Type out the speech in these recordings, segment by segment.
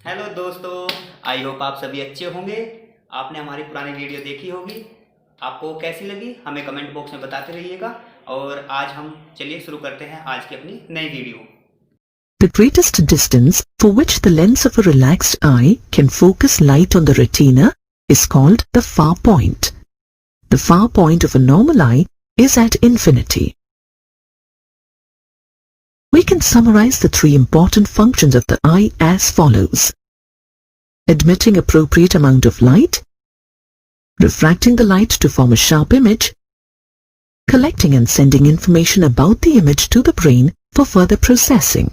Hello दोस्तों, I hope आप सभी अच्छे होंगे। आपने हमारी पुरानी वीडियो देखी होगी, आपको कैसी लगी हमें कमेंट बॉक्स में बताते रहिएगा। और आज हम चलिए शुरू करते हैं आज की अपनी नई video. The greatest distance for which the lens of a relaxed eye can focus light on the retina is called the far point. The far point of a normal eye is at infinity. We can summarize the three important functions of the eye as follows: admitting appropriate amount of light, refracting the light to form a sharp image, collecting and sending information about the image to the brain for further processing.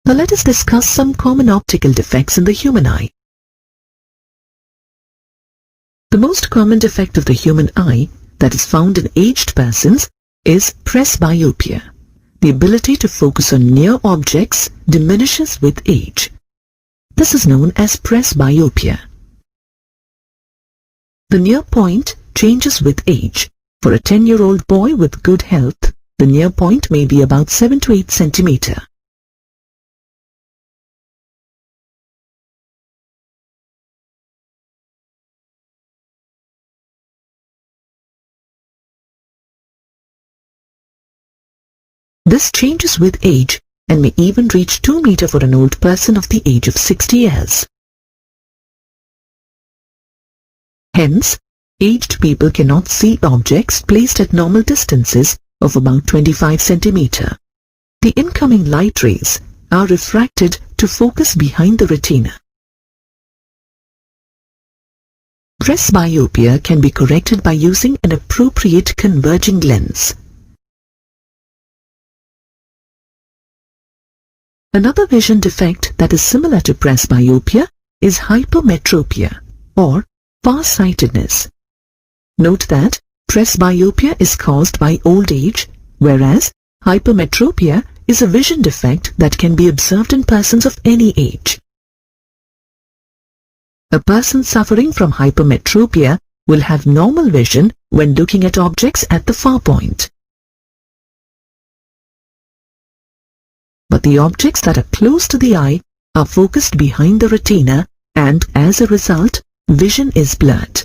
Now let us discuss some common optical defects in the human eye. The most common defect of the human eye that is found in aged persons is presbyopia. The ability to focus on near objects diminishes with age. This is known as presbyopia. The near point changes with age. For a 10-year-old boy with good health, the near point may be about 7 to 8 centimeter. This changes with age and may even reach 2 meter for an old person of the age of 60 years. Hence, aged people cannot see objects placed at normal distances of about 25 centimeter. The incoming light rays are refracted to focus behind the retina. Presbyopia can be corrected by using an appropriate converging lens. Another vision defect that is similar to presbyopia is hypermetropia or farsightedness. Note that presbyopia is caused by old age, whereas hypermetropia is a vision defect that can be observed in persons of any age. A person suffering from hypermetropia will have normal vision when looking at objects at the far point. But the objects that are close to the eye are focused behind the retina, and as a result, vision is blurred.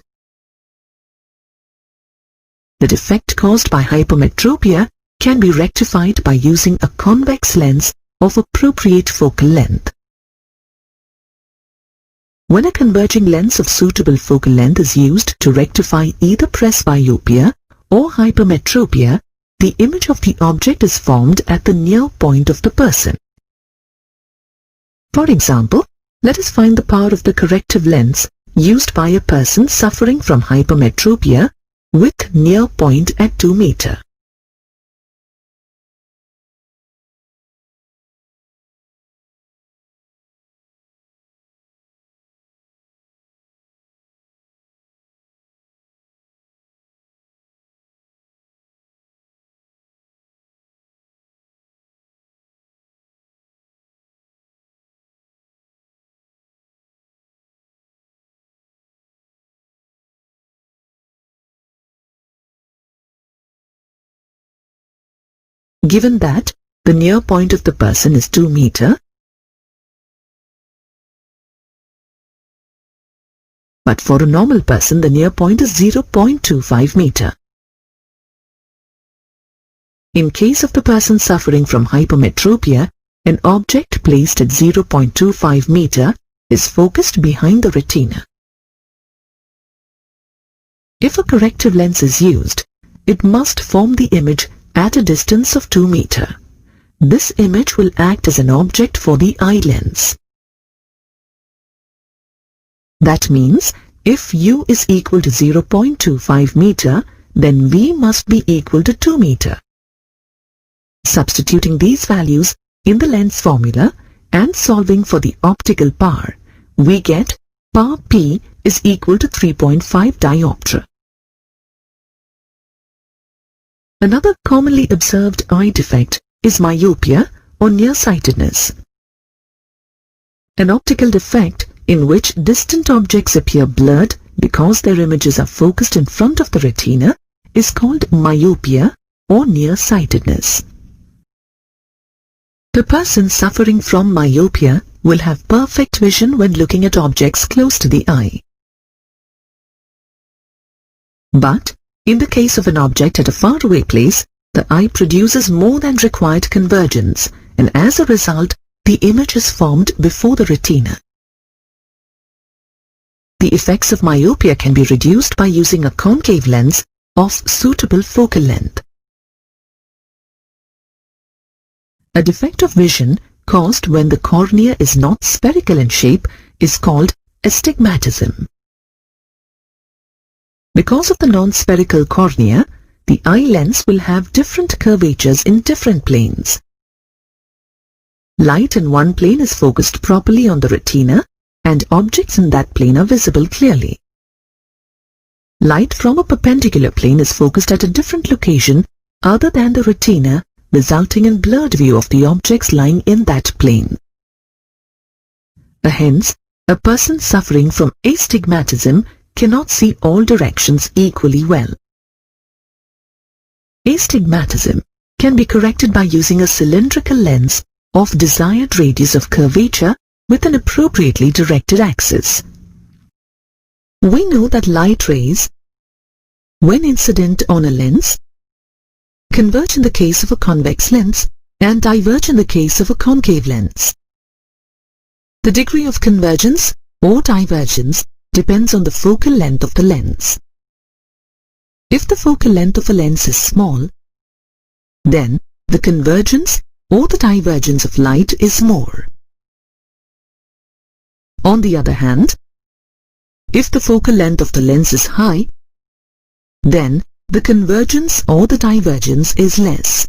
The defect caused by hypermetropia can be rectified by using a convex lens of appropriate focal length. When a converging lens of suitable focal length is used to rectify either presbyopia or hypermetropia, the image of the object is formed at the near point of the person. For example, let us find the power of the corrective lens used by a person suffering from hypermetropia with near point at 2 meter. Given that the near point of the person is 2 meter, but for a normal person the near point is 0.25 meter. In case of the person suffering from hypermetropia, an object placed at 0.25 meter is focused behind the retina. If a corrective lens is used, it must form the image at a distance of 2 meter. This image will act as an object for the eye lens. That means if U is equal to 0.25 meter, then V must be equal to 2 meter. Substituting these values in the lens formula and solving for the optical power, we get power P is equal to 3.5 diopter. Another commonly observed eye defect is myopia or nearsightedness. An optical defect in which distant objects appear blurred because their images are focused in front of the retina is called myopia or nearsightedness. The person suffering from myopia will have perfect vision when looking at objects close to the eye. But, in the case of an object at a faraway place, the eye produces more than required convergence, and as a result, the image is formed before the retina. The effects of myopia can be reduced by using a concave lens of suitable focal length. A defect of vision caused when the cornea is not spherical in shape is called astigmatism. Because of the non-spherical cornea, the eye lens will have different curvatures in different planes. Light in one plane is focused properly on the retina, and objects in that plane are visible clearly. Light from a perpendicular plane is focused at a different location other than the retina, resulting in blurred view of the objects lying in that plane. Hence, a person suffering from astigmatism cannot see all directions equally well. Astigmatism can be corrected by using a cylindrical lens of desired radius of curvature with an appropriately directed axis. We know that light rays, when incident on a lens, converge in the case of a convex lens and diverge in the case of a concave lens. The degree of convergence or divergence depends on the focal length of the lens. If the focal length of a lens is small, then the convergence or the divergence of light is more. On the other hand, if the focal length of the lens is high, then the convergence or the divergence is less.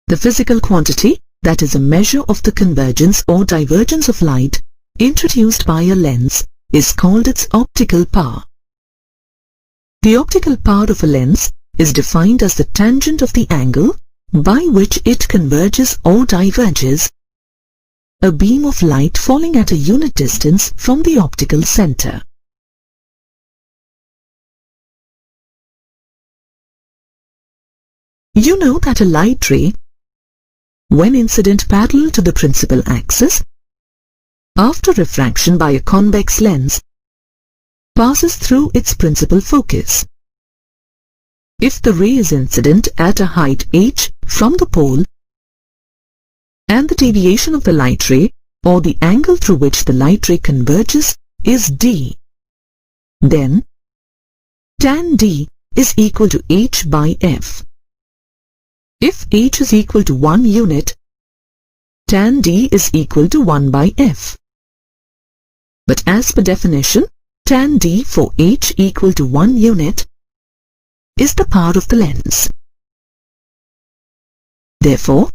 The physical quantity, that is a measure of the convergence or divergence of light introduced by a lens, is called its optical power. The optical power of a lens is defined as the tangent of the angle by which it converges or diverges a beam of light falling at a unit distance from the optical center. You know that a light ray, when incident parallel to the principal axis, after refraction by a convex lens, passes through its principal focus. If the ray is incident at a height h from the pole, and the deviation of the light ray, or the angle through which the light ray converges, is d, then tan d is equal to h by f. If h is equal to 1 unit, tan d is equal to 1 by f. But as per definition, tan d for h equal to 1 unit is the power of the lens. Therefore,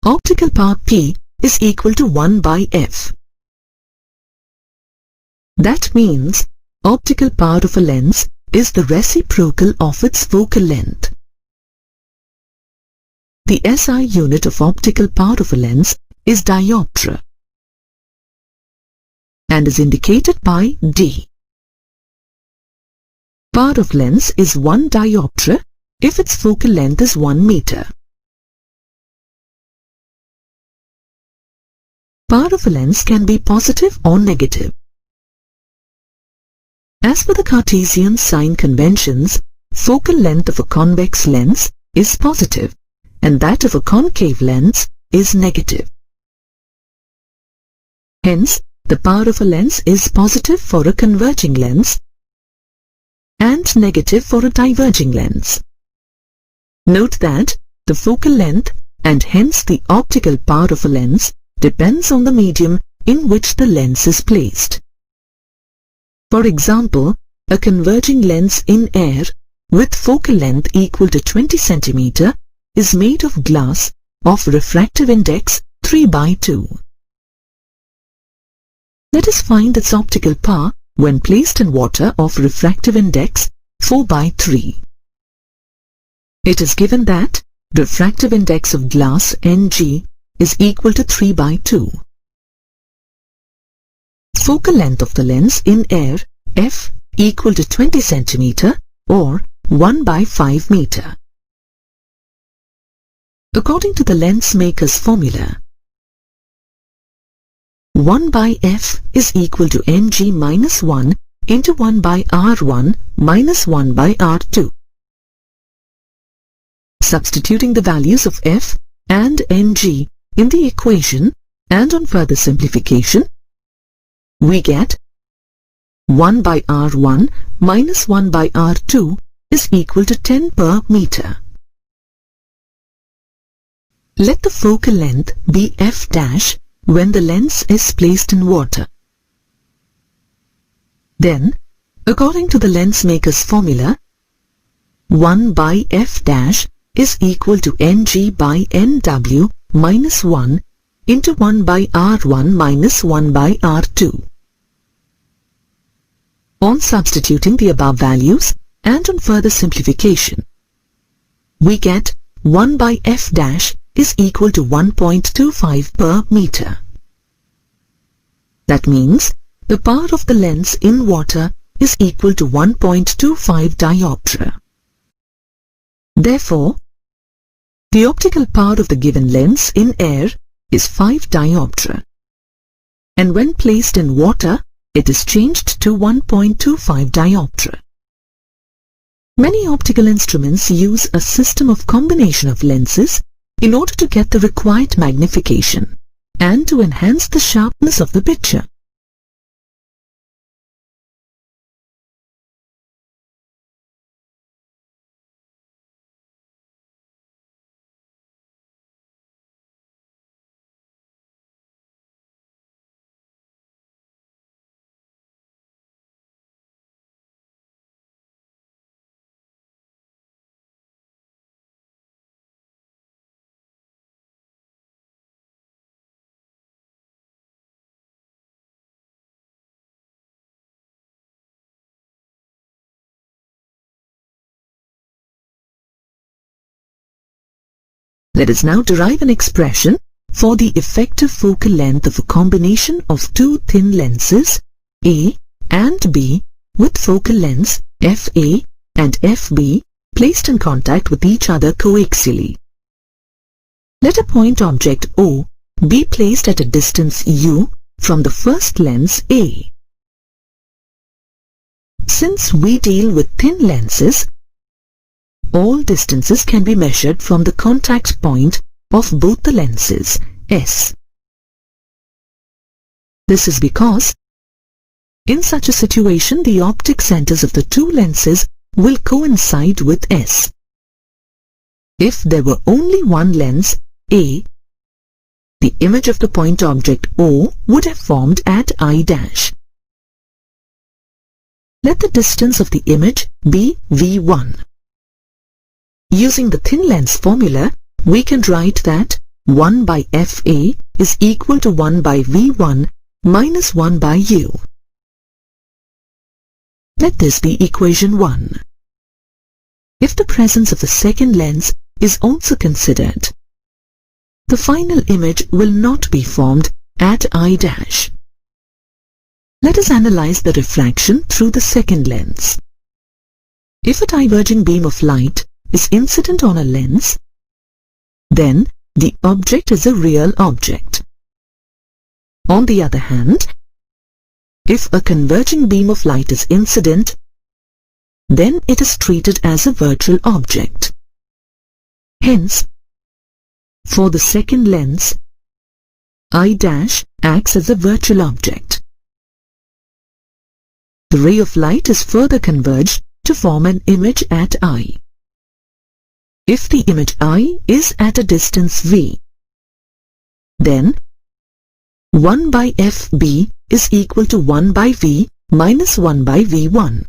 optical power P is equal to 1 by f. That means optical power of a lens is the reciprocal of its focal length. The SI unit of optical power of a lens is dioptra and is indicated by D. Power of lens is 1 dioptra if its focal length is 1 meter. Power of a lens can be positive or negative. As per the Cartesian sign conventions, focal length of a convex lens is positive and that of a concave lens is negative. Hence, the power of a lens is positive for a converging lens and negative for a diverging lens. Note that the focal length and hence the optical power of a lens depends on the medium in which the lens is placed. For example, a converging lens in air with focal length equal to 20 cm is made of glass of refractive index 3/2. Let us find its optical power when placed in water of refractive index 4/3. It is given that refractive index of glass Ng is equal to 3/2. Focal length of the lens in air f equal to 20 cm or 1/5 meter. According to the lens maker's formula, 1 by f is equal to ng minus 1 into 1 by r1 minus 1 by r2. Substituting the values of f and ng in the equation and on further simplification, we get 1 by r1 minus 1 by r2 is equal to 10 per meter. Let the focal length be f dash when the lens is placed in water. Then, according to the lens maker's formula, 1 by f dash is equal to ng by nw minus 1 into 1 by r1 minus 1 by r2. On substituting the above values and on further simplification, we get 1 by f dash is equal to 1.25 per meter. That means the power of the lens in water is equal to 1.25 dioptra. Therefore, the optical power of the given lens in air is 5 dioptra, and when placed in water, it is changed to 1.25 dioptra. Many optical instruments use a system of combination of lenses in order to get the required magnification and to enhance the sharpness of the picture. Let us now derive an expression for the effective focal length of a combination of two thin lenses A and B with focal lengths FA and FB placed in contact with each other coaxially. Let a point object O be placed at a distance u from the first lens A. Since we deal with thin lenses, all distances can be measured from the contact point of both the lenses, S. This is because, in such a situation, the optic centers of the two lenses will coincide with S. If there were only one lens, A, the image of the point object O would have formed at I'. Let the distance of the image be V1. Using the thin lens formula, we can write that 1 by FA is equal to 1 by V1 minus 1 by U. Let this be equation 1. If the presence of the second lens is also considered, the final image will not be formed at I'. Let us analyze the refraction through the second lens. If a diverging beam of light is incident on a lens, then the object is a real object. On the other hand, if a converging beam of light is incident, then it is treated as a virtual object. Hence, for the second lens, I' acts as a virtual object. The ray of light is further converged to form an image at I. If the image I is at a distance V, then 1 by FB is equal to 1 by V minus 1 by V1.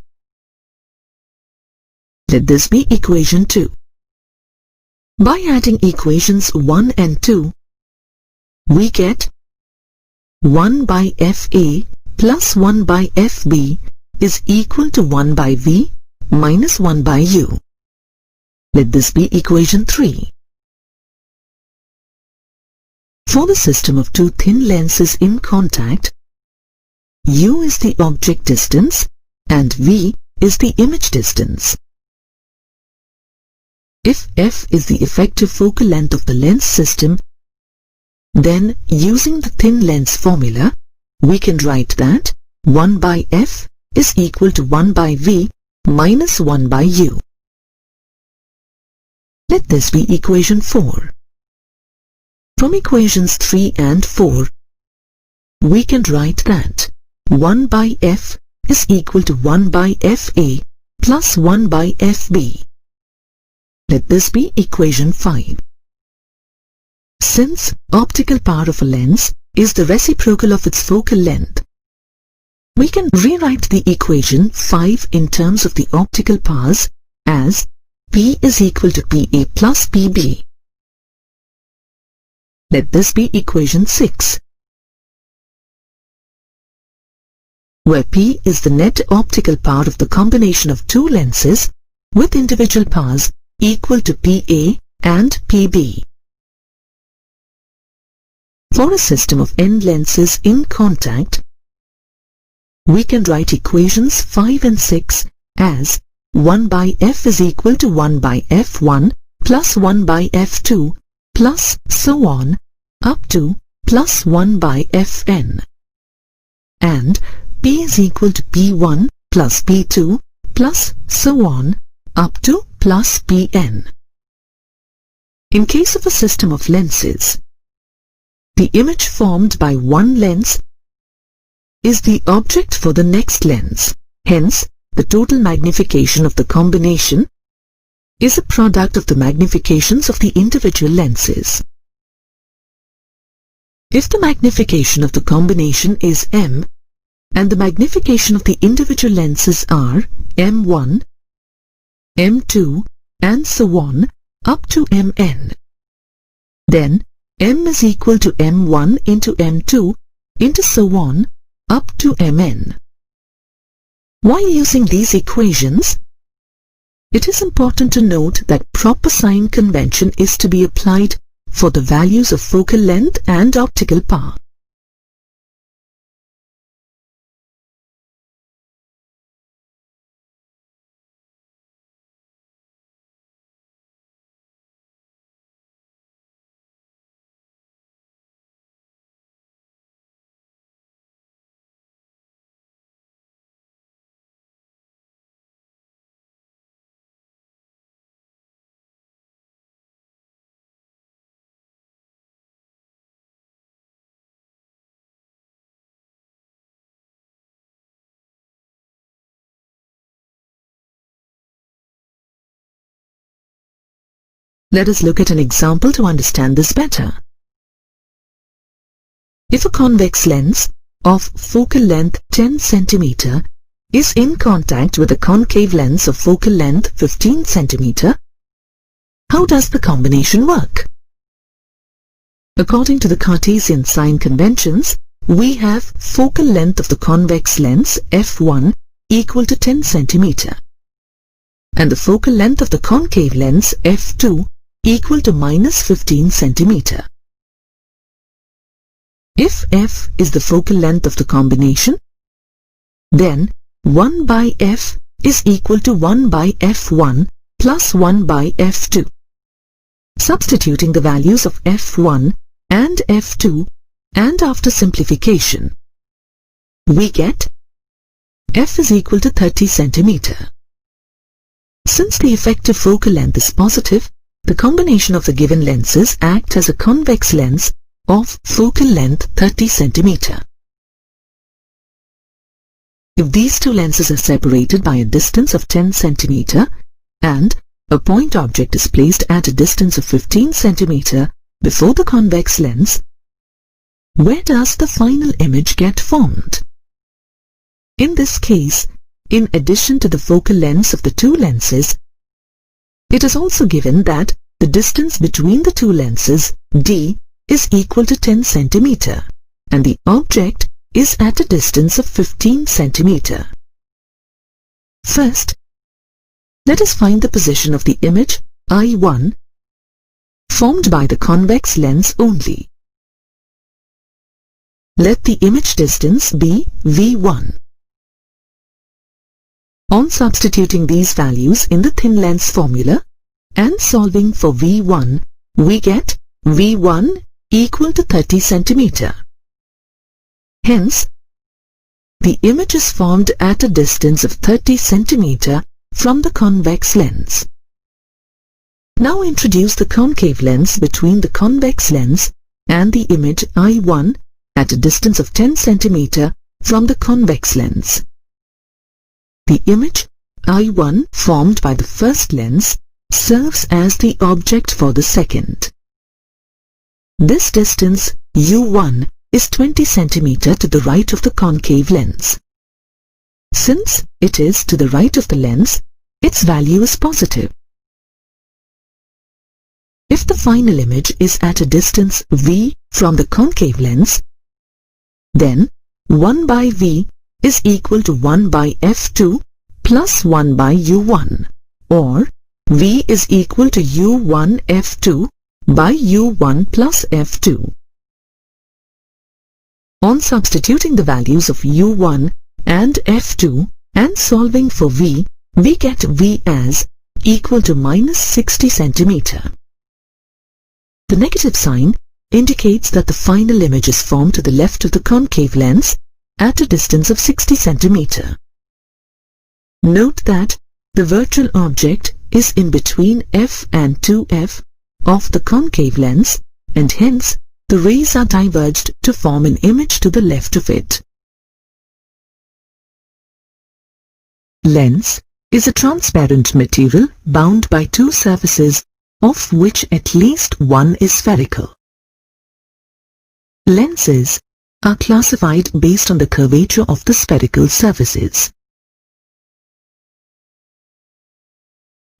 Let this be equation 2. By adding equations 1 and 2, we get 1 by FA plus 1 by FB is equal to 1 by V minus 1 by U. Let this be equation 3. For the system of two thin lenses in contact, U is the object distance and V is the image distance. If f is the effective focal length of the lens system, then using the thin lens formula, we can write that 1 by f is equal to 1 by v minus 1 by u. Let this be equation 4. From equations 3 and 4, we can write that 1 by f is equal to 1 by fa plus 1 by fb. Let this be equation 5. Since optical power of a lens is the reciprocal of its focal length, we can rewrite the equation 5 in terms of the optical powers as P is equal to PA plus PB. Let this be equation 6, where P is the net optical power of the combination of two lenses with individual powers equal to PA and PB. For a system of n lenses in contact, we can write equations 5 and 6 as 1 by f is equal to 1 by f1 plus 1 by f2 plus so on up to plus 1 by fn, and p is equal to p1 plus p2 plus so on up to plus pn. In case of a system of lenses, the image formed by one lens is the object for the next lens. Hence, the total magnification of the combination is a product of the magnifications of the individual lenses. If the magnification of the combination is m, and the magnification of the individual lenses are m1, m2, and so on up to mn, then m is equal to m1 into m2 into so on up to mn. While using these equations, it is important to note that proper sign convention is to be applied for the values of focal length and optical power. Let us look at an example to understand this better. If a convex lens of focal length 10 cm is in contact with a concave lens of focal length 15 cm, how does the combination work? According to the Cartesian sign conventions, we have focal length of the convex lens f1 equal to 10 cm and the focal length of the concave lens f2 equal to minus 15 cm. If f is the focal length of the combination, then 1 by f is equal to 1 by f1 plus 1 by f2. Substituting the values of f1 and f2, and after simplification, we get f is equal to 30 cm. Since the effective focal length is positive, the combination of the given lenses act as a convex lens of focal length 30 cm. If these two lenses are separated by a distance of 10 cm and a point object is placed at a distance of 15 cm before the convex lens, where does the final image get formed? In this case, in addition to the focal lengths of the two lenses, it is also given that the distance between the two lenses, d, is equal to 10 cm and the object is at a distance of 15 cm. First, let us find the position of the image I1 formed by the convex lens only. Let the image distance be V1. On substituting these values in the thin lens formula, and solving for V1, we get V1 equal to 30 centimeter. Hence, the image is formed at a distance of 30 centimeter from the convex lens. Now introduce the concave lens between the convex lens and the image I1 at a distance of 10 centimeter from the convex lens. The image I1 formed by the first lens serves as the object for the second. This distance U1 is 20 centimeter to the right of the concave lens. Since it is to the right of the lens, its value is positive. If the final image is at a distance V from the concave lens, then 1 by V is equal to 1 by F2 plus 1 by U1, or V is equal to U1 F2 by U1 plus F2. On substituting the values of U1 and F2 and solving for V, we get V as equal to minus 60 centimeter. The negative sign indicates that the final image is formed to the left of the concave lens at a distance of 60 centimeter. Note that the virtual object is in between F and 2F of the concave lens, and hence the rays are diverged to form an image to the left of it. Lens is a transparent material bound by two surfaces, of which at least one is spherical. Lenses are classified based on the curvature of the spherical surfaces.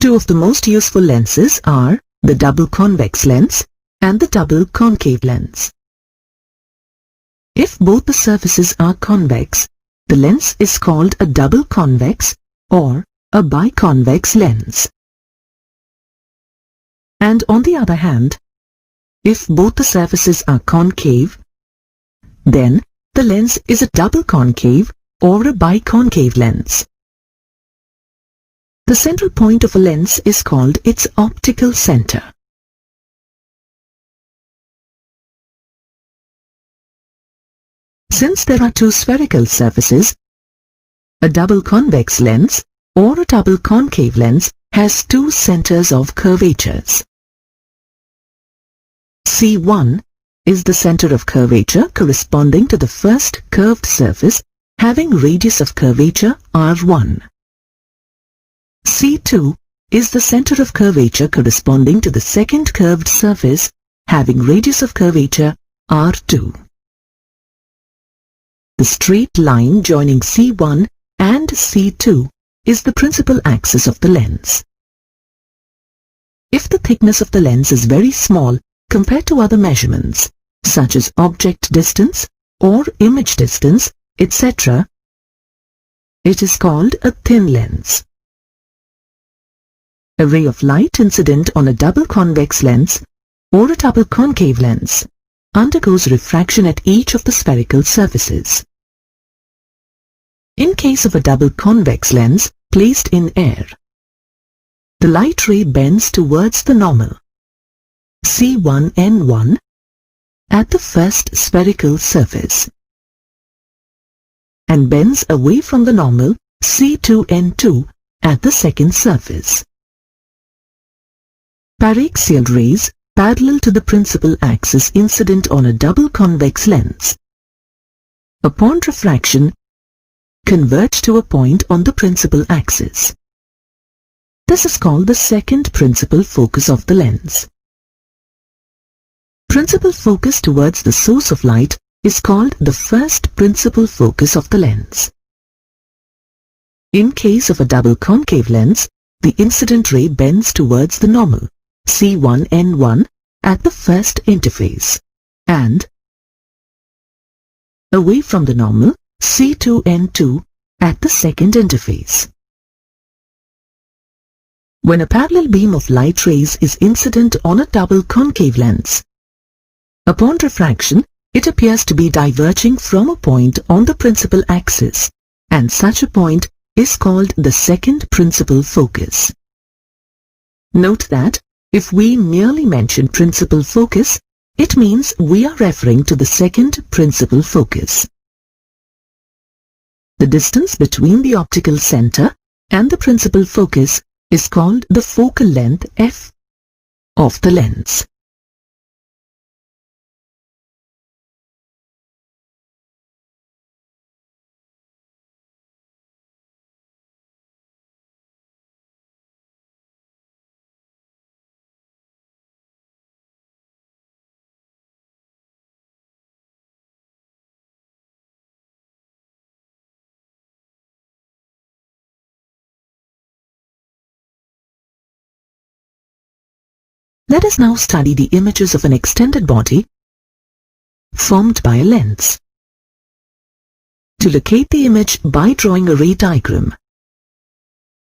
Two of the most useful lenses are the double convex lens and the double concave lens. If both the surfaces are convex, the lens is called a double convex or a biconvex lens. And on the other hand, if both the surfaces are concave, then the lens is a double concave or a biconcave lens. The central point of a lens is called its optical center. Since there are two spherical surfaces, a double convex lens or a double concave lens has two centers of curvatures. C1 is the center of curvature corresponding to the first curved surface having radius of curvature R1. C2 is the center of curvature corresponding to the second curved surface having radius of curvature R2. The straight line joining C1 and C2 is the principal axis of the lens. If the thickness of the lens is very small compared to other measurements, such as object distance or image distance, etc., it is called a thin lens. A ray of light incident on a double convex lens or a double concave lens undergoes refraction at each of the spherical surfaces. In case of a double convex lens placed in air, the light ray bends towards the normal, C1N1, at the first spherical surface, and bends away from the normal, C2N2, at the second surface. Paraxial rays parallel to the principal axis incident on a double convex lens, upon refraction, converge to a point on the principal axis. This is called the second principal focus of the lens. Principal focus towards the source of light is called the first principal focus of the lens. In case of a double concave lens, the incident ray bends towards the normal, C1N1, at the first interface, and away from the normal, C2N2, at the second interface. When a parallel beam of light rays is incident on a double concave lens, upon refraction, it appears to be diverging from a point on the principal axis, and such a point is called the second principal focus. Note that if we merely mention principal focus, it means we are referring to the second principal focus. The distance between the optical center and the principal focus is called the focal length f of the lens. Let us now study the images of an extended body formed by a lens. To locate the image by drawing a ray diagram,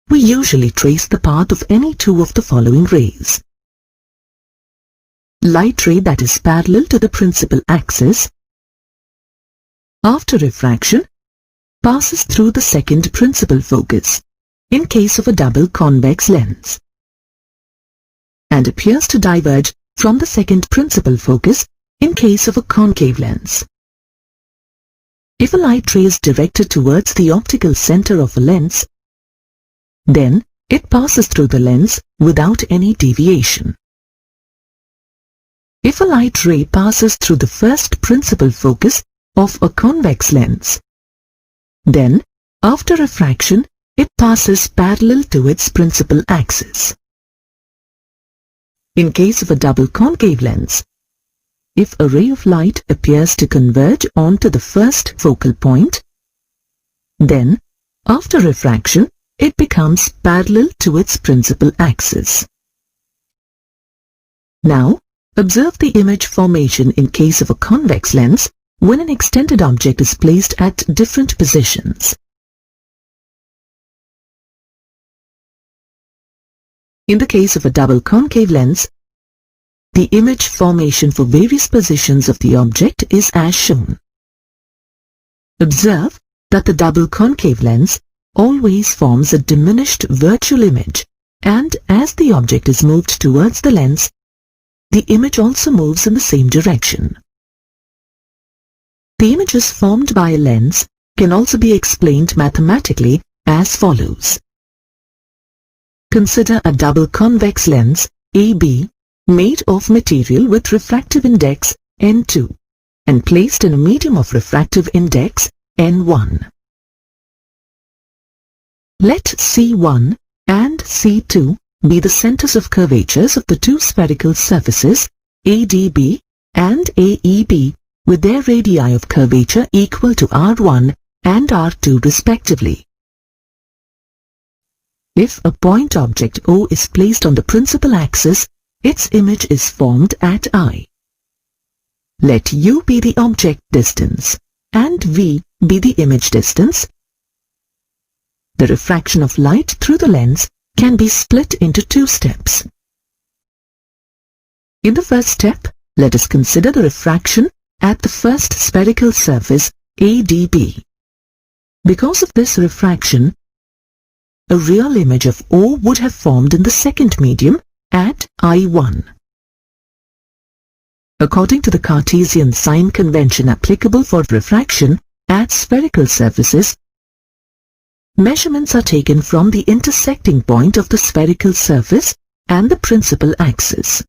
we usually trace the path of any two of the following rays. Light ray that is parallel to the principal axis, after refraction, passes through the second principal focus in case of a double convex lens, and appears to diverge from the second principal focus in case of a concave lens. If a light ray is directed towards the optical center of a lens, then it passes through the lens without any deviation. If a light ray passes through the first principal focus of a convex lens, then after refraction it passes parallel to its principal axis. In case of a double concave lens, if a ray of light appears to converge onto the first focal point, then after refraction it becomes parallel to its principal axis. Now, observe the image formation in case of a convex lens when an extended object is placed at different positions. In the case of a double concave lens, the image formation for various positions of the object is as shown. Observe that the double concave lens always forms a diminished virtual image, and as the object is moved towards the lens, the image also moves in the same direction. The images formed by a lens can also be explained mathematically as follows. Consider a double convex lens AB made of material with refractive index N2 and placed in a medium of refractive index N1. Let C1 and C2 be the centers of curvatures of the two spherical surfaces ADB and AEB with their radii of curvature equal to R1 and R2 respectively. If a point object O is placed on the principal axis, its image is formed at I. Let U be the object distance and V be the image distance. The refraction of light through the lens can be split into two steps. In the first step, let us consider the refraction at the first spherical surface ADB. Because of this refraction, a real image of O would have formed in the second medium at I1. According to the Cartesian sign convention applicable for refraction at spherical surfaces, measurements are taken from the intersecting point of the spherical surface and the principal axis.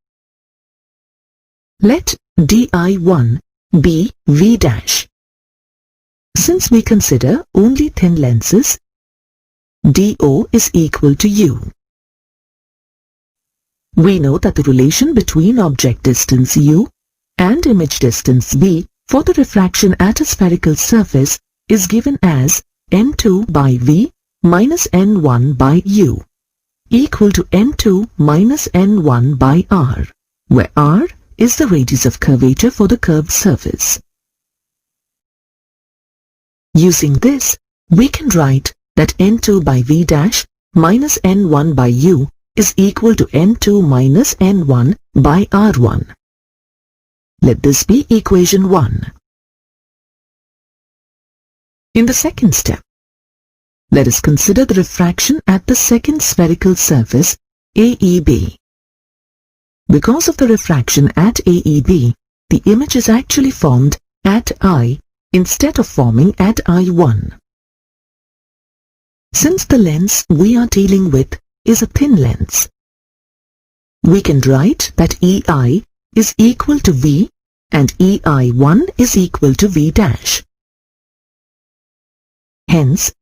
Let DI1 be V'. Since we consider only thin lenses, DO is equal to U. We know that the relation between object distance U and image distance V for the refraction at a spherical surface is given as N2 by V minus N1 by U equal to N2 minus N1 by R, where R is the radius of curvature for the curved surface. Using this, we can write that N2 by V' minus N1 by U is equal to N2 minus N1 by R1. Let this be equation 1. In the second step, let us consider the refraction at the second spherical surface AEB. Because of the refraction at AEB, the image is actually formed at I instead of forming at I1. Since the lens we are dealing with is a thin lens, we can write that EI is equal to V and EI1 is equal to V dash. Hence,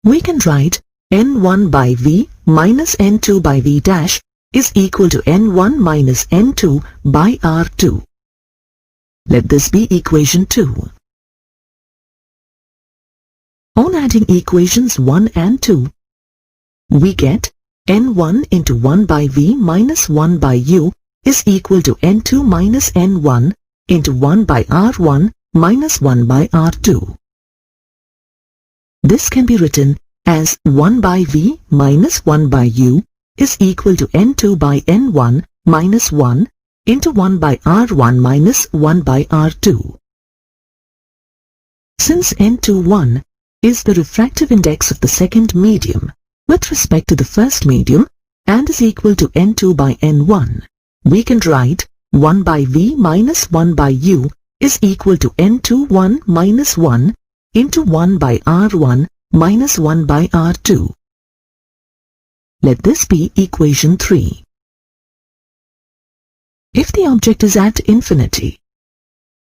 we can write N1 by V minus N2 by V dash is equal to N1 minus N2 by R2. Let this be equation 2. On adding equations 1 and 2, we get N1 into 1 by V minus 1 by U is equal to N2 minus N1 into 1 by R1 minus 1 by R2. This can be written as 1 by V minus 1 by U is equal to N2 by N1 minus 1 into 1 by R1 minus 1 by R2. Since N21 is the refractive index of the second medium with respect to the first medium and is equal to N2 by N1, we can write 1 by V minus 1 by U is equal to N21 minus 1 into 1 by R1 minus 1 by R2. Let this be equation 3. If the object is at infinity,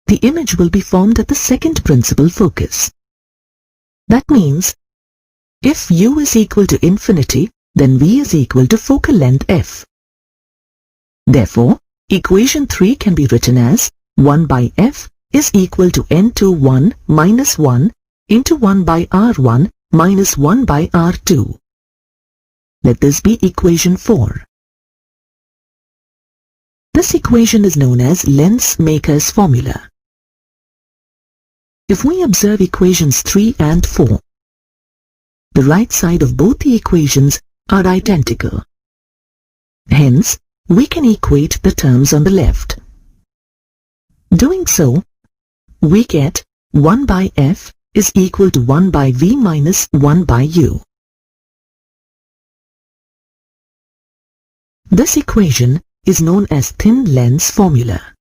the image will be formed at the second principal focus. That means, if U is equal to infinity, then V is equal to focal length F. Therefore, equation 3 can be written as 1 by F is equal to N21 minus 1 into 1 by R1 minus 1 by R2. Let this be equation 4. This equation is known as lens-maker's formula. If we observe equations 3 and 4, the right side of both the equations are identical. Hence, we can equate the terms on the left. Doing so, we get 1 by F is equal to 1 by V minus 1 by U. This equation is known as thin lens formula.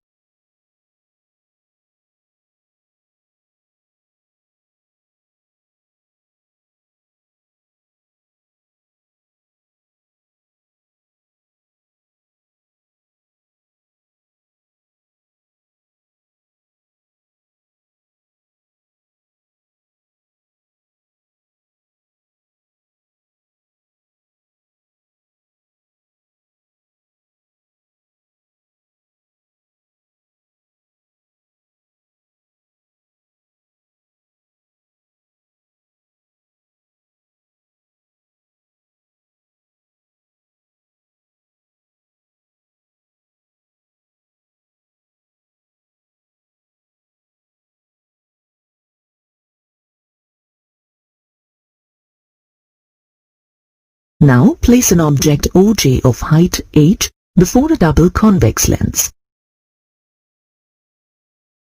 Now place an object OJ of height h before a double convex lens.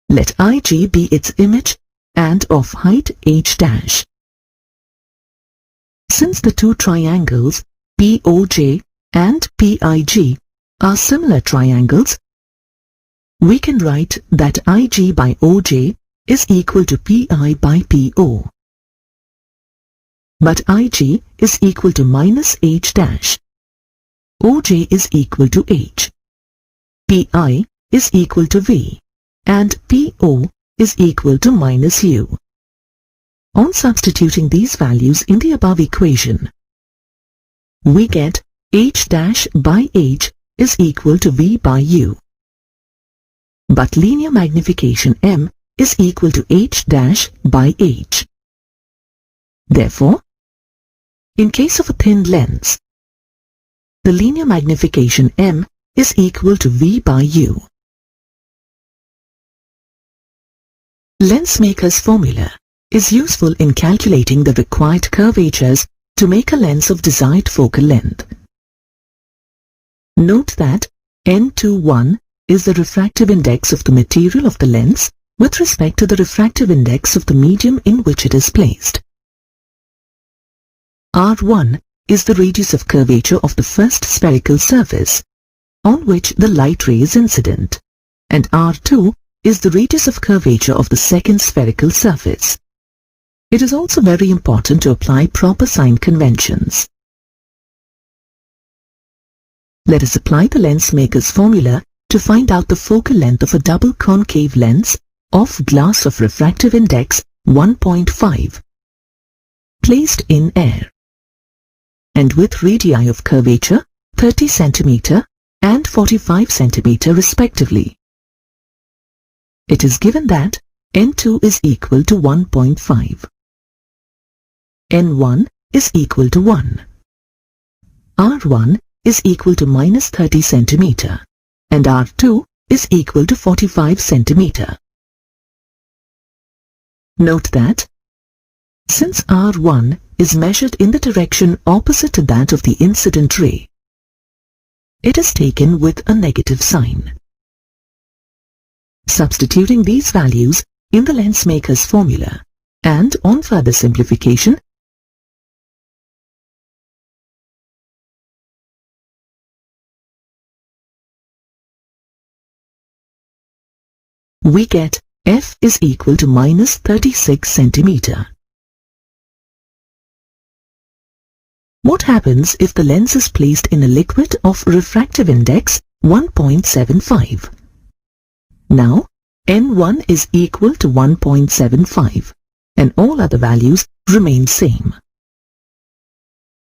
Let IG be its image and of height h dash. Since the two triangles POJ and PIG are similar triangles, we can write that IG by OJ is equal to PI by PO. But IG is equal to minus h dash. OJ is equal to h. PI is equal to V. And PO is equal to minus U. On substituting these values in the above equation, we get h dash by h is equal to V by U. But linear magnification M is equal to h dash by h. Therefore, in case of a thin lens, the linear magnification M is equal to V by U. Lensmaker's formula is useful in calculating the required curvatures to make a lens of desired focal length. Note that N21 is the refractive index of the material of the lens with respect to the refractive index of the medium in which it is placed. R1 is the radius of curvature of the first spherical surface on which the light ray is incident, and R2 is the radius of curvature of the second spherical surface. It is also very important to apply proper sign conventions. Let us apply the lens maker's formula to find out the focal length of a double concave lens of glass of refractive index 1.5 placed in air and with radii of curvature 30 cm and 45 cm respectively. It is given that N2 is equal to 1.5, N1 is equal to 1, R1 is equal to minus 30 cm and R2 is equal to 45 cm. Note that since R1 is measured in the direction opposite to that of the incident ray, it is taken with a negative sign. Substituting these values in the lens maker's formula and on further simplification, we get F is equal to minus 36 cm. What happens if the lens is placed in a liquid of refractive index 1.75? Now, N1 is equal to 1.75 and all other values remain same.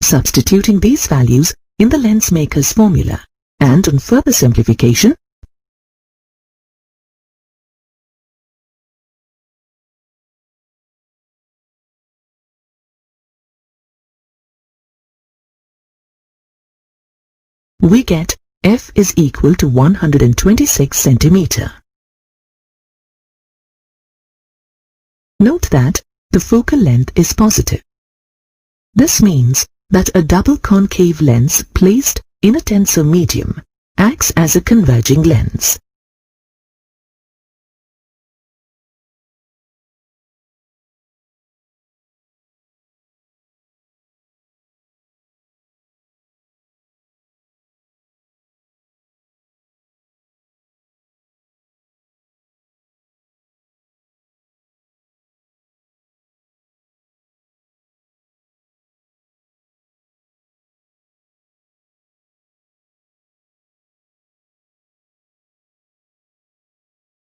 Substituting these values in the lens maker's formula and on further simplification, we get F is equal to 126 cm. Note that the focal length is positive. This means that a double concave lens placed in a tensor medium acts as a converging lens.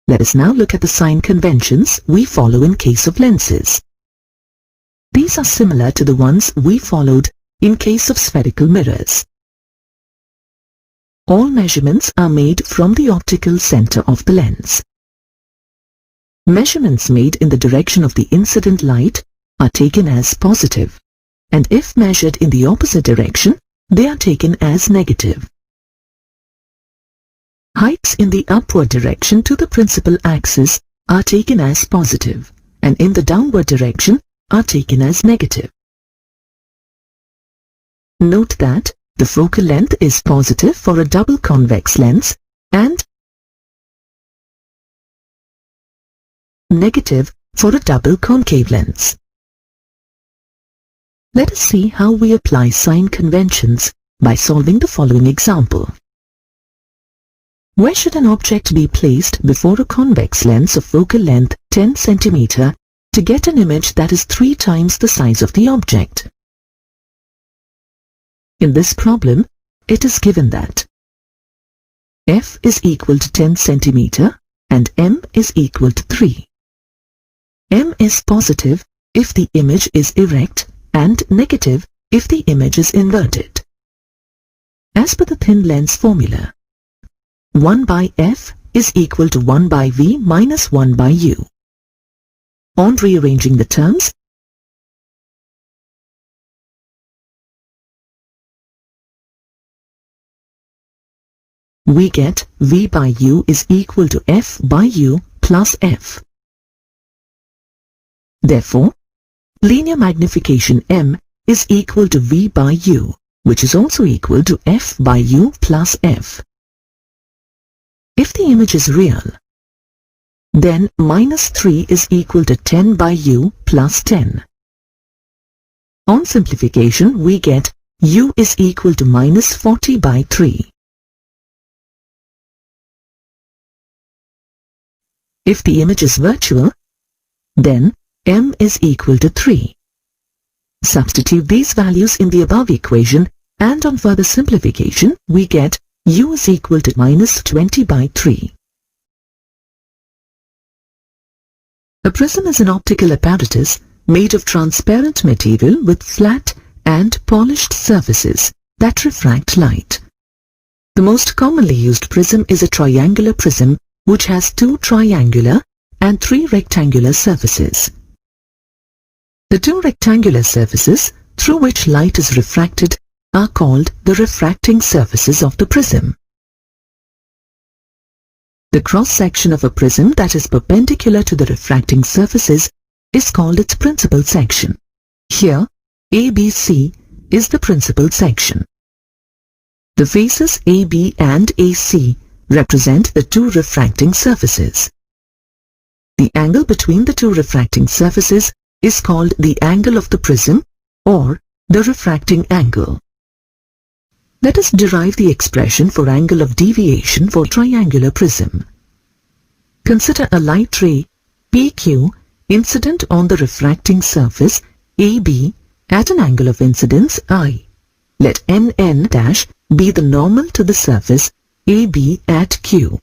Let us now look at the sign conventions we follow in case of lenses. These are similar to the ones we followed in case of spherical mirrors. All measurements are made from the optical center of the lens. Measurements made in the direction of the incident light are taken as positive, and if measured in the opposite direction, they are taken as negative. Heights in the upward direction to the principal axis are taken as positive, and in the downward direction are taken as negative. Note that the focal length is positive for a double convex lens and negative for a double concave lens. Let us see how we apply sign conventions by solving the following example. Where should an object be placed before a convex lens of focal length 10 cm to get an image that is 3 times the size of the object? In this problem, it is given that F is equal to 10 cm and M is equal to 3. M is positive if the image is erect and negative if the image is inverted. As per the thin lens formula, 1 by F is equal to 1 by V minus 1 by U. On rearranging the terms, we get V by U is equal to F by U plus F. Therefore, linear magnification M is equal to V by U, which is also equal to F by U plus F. If the image is real, then minus 3 is equal to 10 by U plus 10. On simplification, we get U is equal to minus 40 by 3. If the image is virtual, then M is equal to 3. Substitute these values in the above equation, and on further simplification, we get U is equal to minus 20 by 3. A prism is an optical apparatus made of transparent material with flat and polished surfaces that refract light. The most commonly used prism is a triangular prism which has 2 triangular and 3 rectangular surfaces. The 2 rectangular surfaces through which light is refracted are called the refracting surfaces of the prism. The cross-section of a prism that is perpendicular to the refracting surfaces is called its principal section. Here, ABC is the principal section. The faces AB and AC represent the 2 refracting surfaces. The angle between the 2 refracting surfaces is called the angle of the prism or the refracting angle. Let us derive the expression for angle of deviation for triangular prism. Consider a light ray PQ incident on the refracting surface AB at an angle of incidence I. Let NN' be the normal to the surface AB at Q.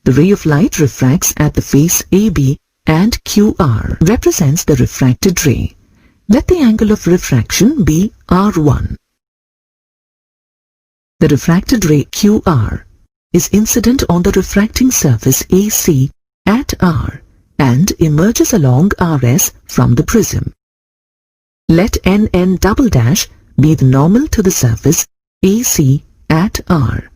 The ray of light refracts at the face AB and QR represents the refracted ray. Let the angle of refraction be R1. The refracted ray QR is incident on the refracting surface AC at R and emerges along RS from the prism. Let NN" be the normal to the surface AC at R.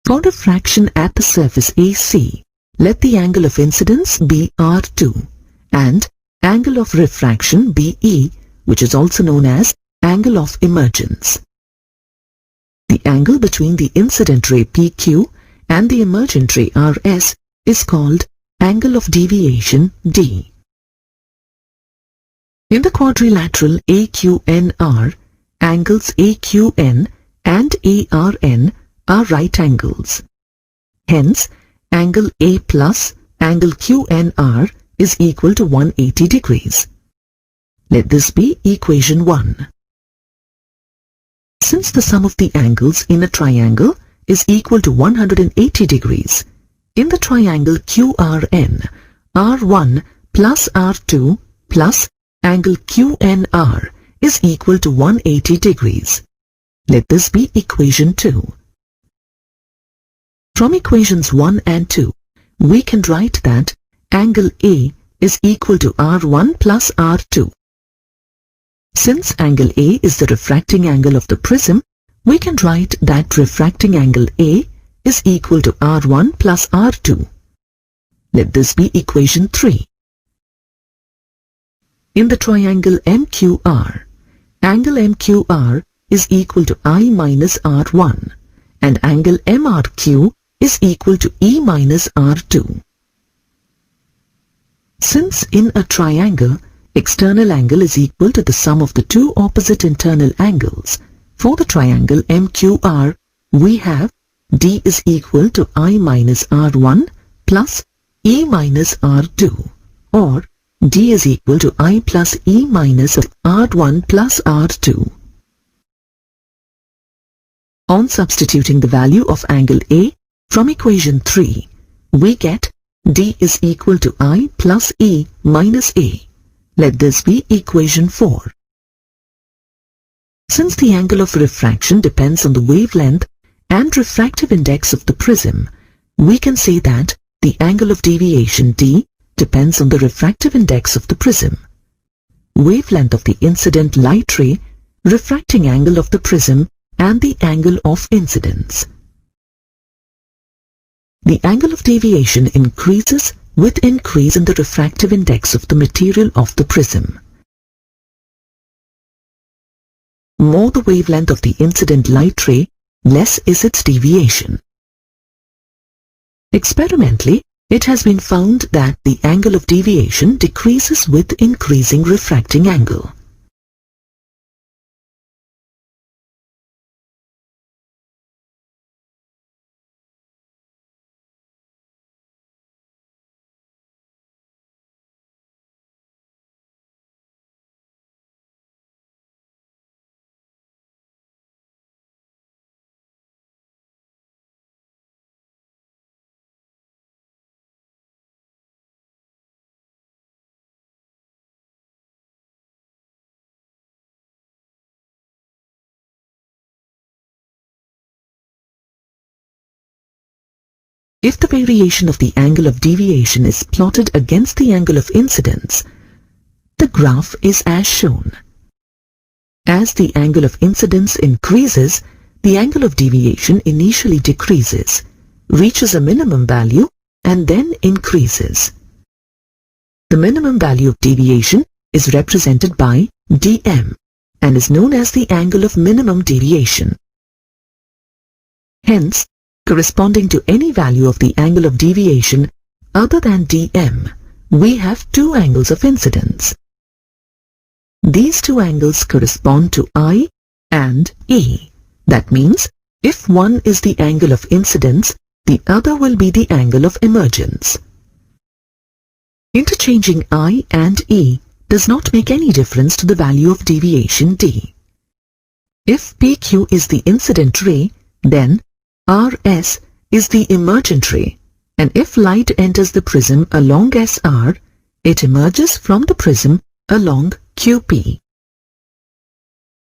For refraction at the surface AC, let the angle of incidence be R2 and angle of refraction be E, which is also known as angle of emergence. The angle between the incident ray PQ and the emergent ray RS is called angle of deviation D. In the quadrilateral AQNR, angles AQN and ARN are right angles. Hence, angle A plus angle QNR is equal to 180 degrees. Let this be equation 1. Since the sum of the angles in a triangle is equal to 180 degrees, in the triangle QRN, R1 plus R2 plus angle QNR is equal to 180 degrees. Let this be equation 2. From equations 1 and 2, we can write that angle A is equal to R1 plus R2. Since angle A is the refracting angle of the prism, we can write that refracting angle A is equal to R1 plus R2. Let this be equation 3. In the triangle MQR, angle MQR is equal to I minus R1 and angle MRQ is equal to E minus R2. Since in a triangle, external angle is equal to the sum of the 2 opposite internal angles, for the triangle MQR, we have D is equal to I minus R1 plus E minus R2, or D is equal to I plus E minus of R1 plus R2. On substituting the value of angle A from equation 3, we get D is equal to I plus E minus A. Let this be equation 4. Since the angle of refraction depends on the wavelength and refractive index of the prism, we can say that the angle of deviation D depends on the refractive index of the prism, wavelength of the incident light ray, refracting angle of the prism, and the angle of incidence. The angle of deviation increases with increase in the refractive index of the material of the prism. More the wavelength of the incident light ray, less is its deviation. Experimentally, it has been found that the angle of deviation decreases with increasing refracting angle. If the variation of the angle of deviation is plotted against the angle of incidence, the graph is as shown. As the angle of incidence increases, the angle of deviation initially decreases, reaches a minimum value, and then increases. The minimum value of deviation is represented by dm and is known as the angle of minimum deviation. Hence, corresponding to any value of the angle of deviation other than dm, we have two angles of incidence. These two angles correspond to I and E. That means, if one is the angle of incidence, the other will be the angle of emergence. Interchanging I and E does not make any difference to the value of deviation d. If PQ is the incident ray, then RS is the emergent ray, and if light enters the prism along SR, it emerges from the prism along QP.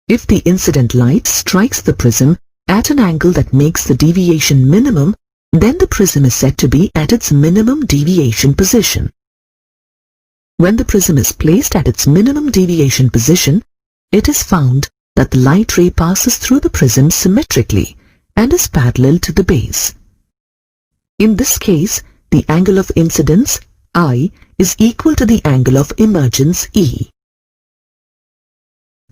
If the incident light strikes the prism at an angle that makes the deviation minimum, then the prism is said to be at its minimum deviation position. When the prism is placed at its minimum deviation position, it is found that the light ray passes through the prism symmetrically and is parallel to the base. In this case, the angle of incidence, I, is equal to the angle of emergence, E.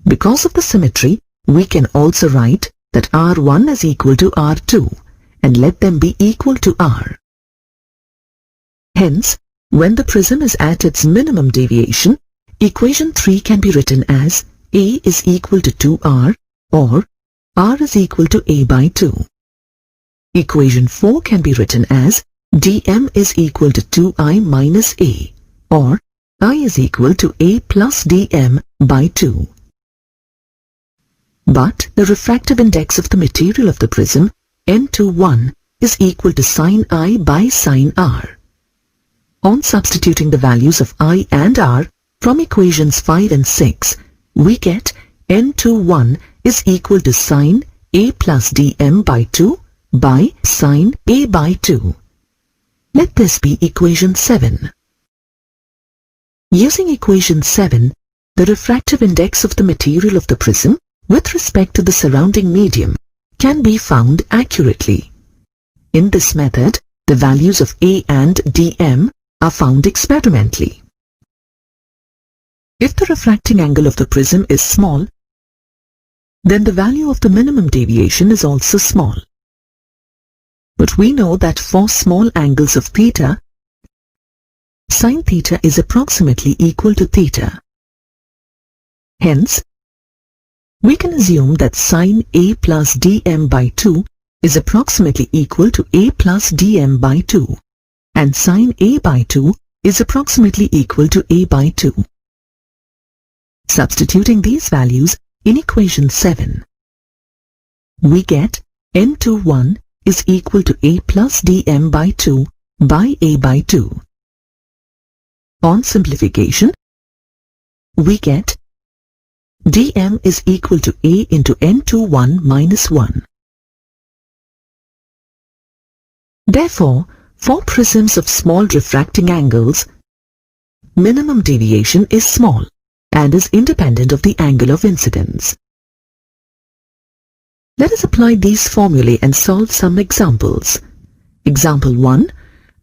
Because of the symmetry, we can also write that R1 is equal to R2 and let them be equal to R. Hence, when the prism is at its minimum deviation, equation 3 can be written as A is equal to 2R or R is equal to A by 2. Equation 4 can be written as dm is equal to 2I minus A or I is equal to A plus dm by 2. But the refractive index of the material of the prism, N21, is equal to sin I by sin R. On substituting the values of I and R from equations 5 and 6, we get N21 is equal to sin A plus dm by 2 by sin A by 2. Let this be equation 7. Using equation 7, the refractive index of the material of the prism with respect to the surrounding medium can be found accurately. In this method, the values of A and dm are found experimentally. If the refracting angle of the prism is small, then the value of the minimum deviation is also small. But we know that for small angles of theta, sin theta is approximately equal to theta. Hence, we can assume that sin A plus dm by 2 is approximately equal to A plus dm by 2, and sin A by 2 is approximately equal to A by 2. Substituting these values in equation 7, we get N21 is equal to A plus dm by 2 by A by 2. On simplification, we get dm is equal to A into N21 minus 1. Therefore, for prisms of small refracting angles, minimum deviation is small and is independent of the angle of incidence. Let us apply these formulae and solve some examples. Example 1.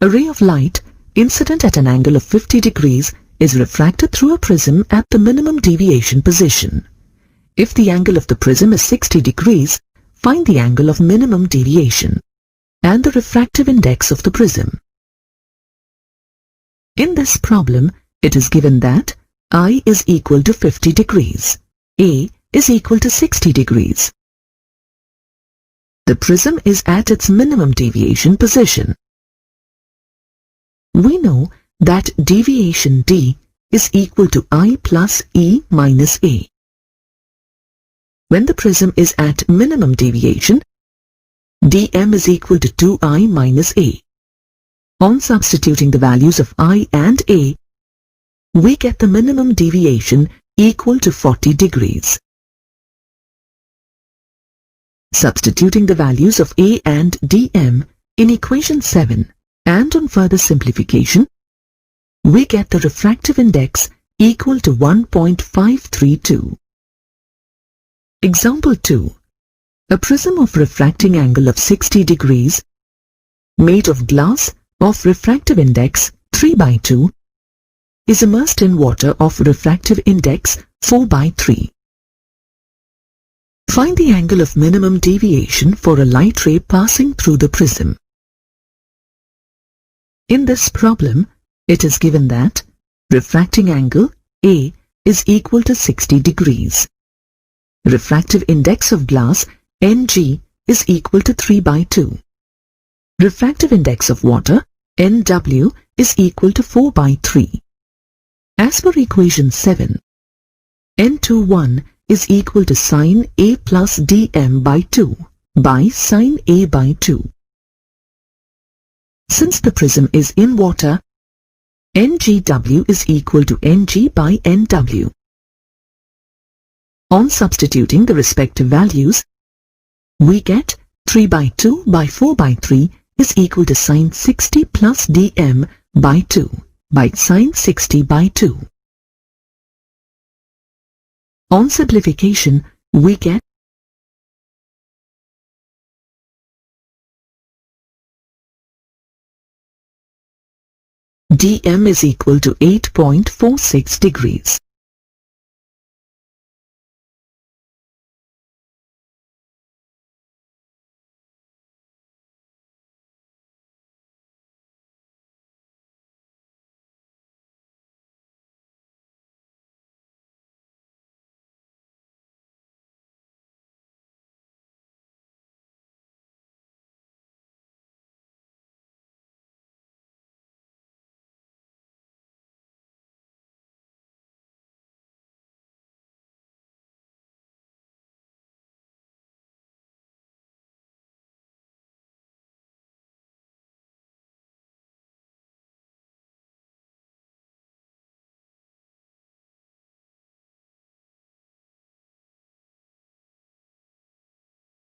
A ray of light incident at an angle of 50 degrees is refracted through a prism at the minimum deviation position. If the angle of the prism is 60 degrees, find the angle of minimum deviation and the refractive index of the prism. In this problem, it is given that I is equal to 50 degrees, A is equal to 60 degrees. The prism is at its minimum deviation position. We know that deviation D is equal to I plus E minus A. When the prism is at minimum deviation, dm is equal to 2I minus A. On substituting the values of I and A, we get the minimum deviation equal to 40 degrees. Substituting the values of A and dm in equation 7 and on further simplification, we get the refractive index equal to 1.532. Example 2. A prism of refracting angle of 60 degrees made of glass of refractive index 3/2 is immersed in water of refractive index 4/3. Find the angle of minimum deviation for a light ray passing through the prism. In this problem, it is given that refracting angle A is equal to 60 degrees. Refractive index of glass Ng is equal to 3/2. Refractive index of water Nw is equal to 4/3. As per equation 7, N21 is equal to sin A plus dm by 2 by sin A by 2. Since the prism is in water, Ngw is equal to Ng by Nw. On substituting the respective values, we get 3/2 by 4/3 is equal to sin 60 plus dm by 2 by sin 60 by 2. On simplification, we get dm is equal to 8.46 degrees.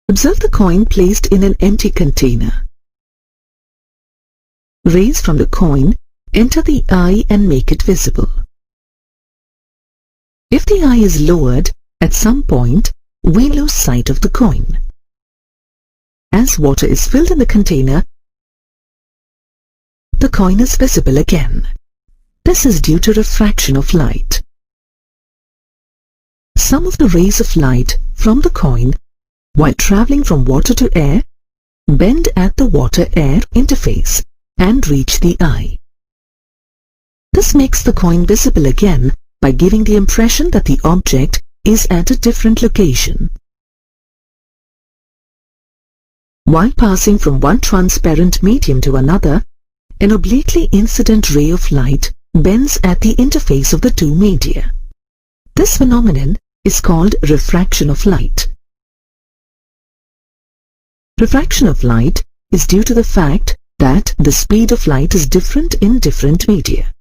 Observe the coin placed in an empty container. Rays from the coin enter the eye and make it visible. If the eye is lowered, at some point, we lose sight of the coin. As water is filled in the container, the coin is visible again. This is due to refraction of light. Some of the rays of light from the coin, while traveling from water to air, bend at the water-air interface and reach the eye. This makes the coin visible again by giving the impression that the object is at a different location. While passing from one transparent medium to another, an obliquely incident ray of light bends at the interface of the two media. This phenomenon is called refraction of light. Refraction of light is due to the fact that the speed of light is different in different media.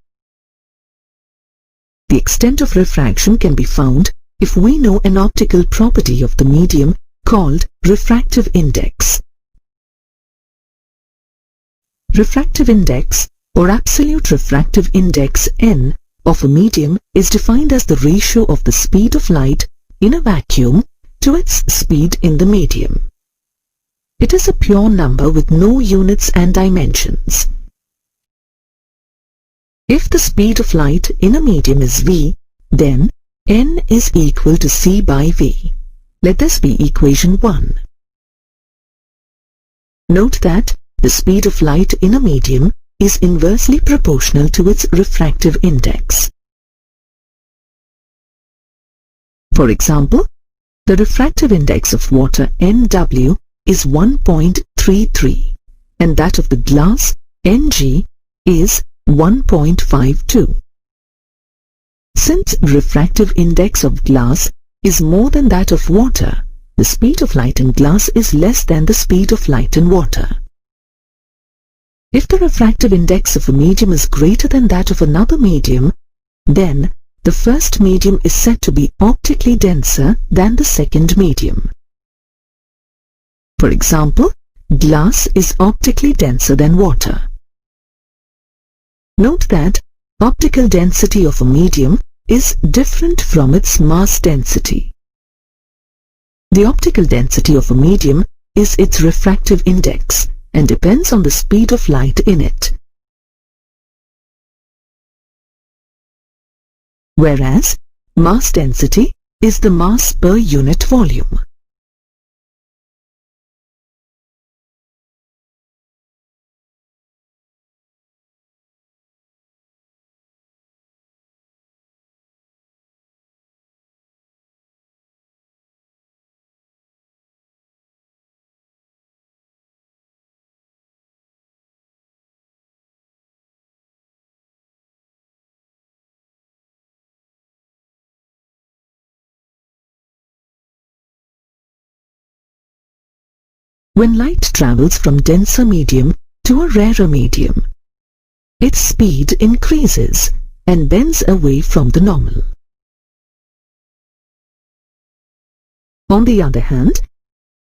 The extent of refraction can be found if we know an optical property of the medium called refractive index. Refractive index or absolute refractive index N of a medium is defined as the ratio of the speed of light in a vacuum to its speed in the medium. It is a pure number with no units and dimensions. If the speed of light in a medium is v, then N is equal to c by v. Let this be equation 1. Note that the speed of light in a medium is inversely proportional to its refractive index. For example, the refractive index of water NW is 1.33 and that of the glass Ng is 1.52. Since refractive index of glass is more than that of water, the speed of light in glass is less than the speed of light in water. If the refractive index of a medium is greater than that of another medium, then the first medium is said to be optically denser than the second medium. For example, glass is optically denser than water. Note that optical density of a medium is different from its mass density. The optical density of a medium is its refractive index and depends on the speed of light in it. Whereas mass density is the mass per unit volume. When light travels from denser medium to a rarer medium, its speed increases and bends away from the normal. On the other hand,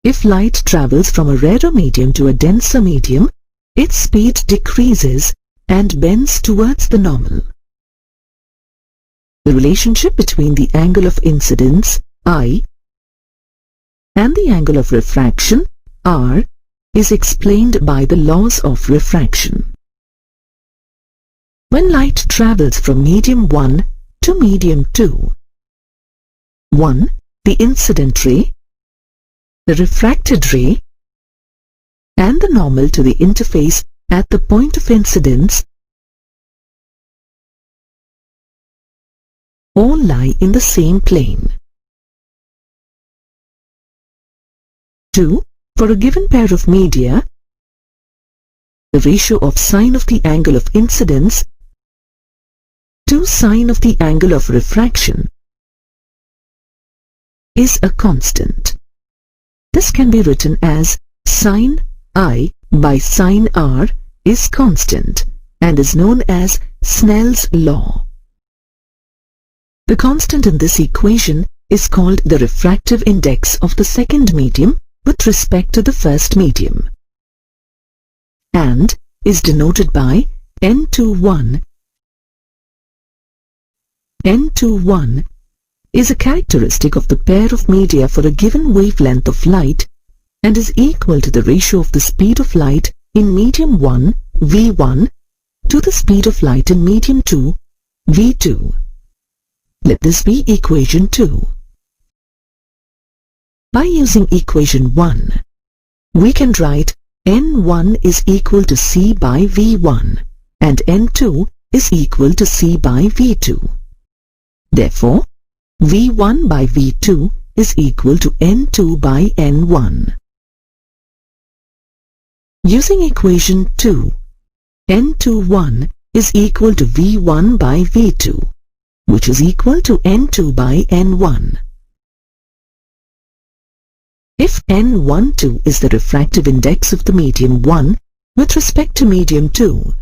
if light travels from a rarer medium to a denser medium, its speed decreases and bends towards the normal. The relationship between the angle of incidence, I, and the angle of refraction, R, is explained by the laws of refraction. When light travels from medium 1 to medium 2, 1. The incident ray, the refracted ray, and the normal to the interface at the point of incidence all lie in the same plane. 2. For a given pair of media, the ratio of sine of the angle of incidence to sine of the angle of refraction is a constant. This can be written as sine I by sine R is constant and is known as Snell's law. The constant in this equation is called the refractive index of the second medium with respect to the first medium, and is denoted by N21. N21 is a characteristic of the pair of media for a given wavelength of light and is equal to the ratio of the speed of light in medium 1, V1, to the speed of light in medium 2, V2. Let this be equation 2. By using equation 1, we can write N1 is equal to C by V1 and N2 is equal to C by V2. Therefore, V1 by V2 is equal to N2 by N1. Using equation 2, N21 is equal to V1 by V2, which is equal to N2 by N1. If N12 is the refractive index of the medium 1 with respect to medium 2,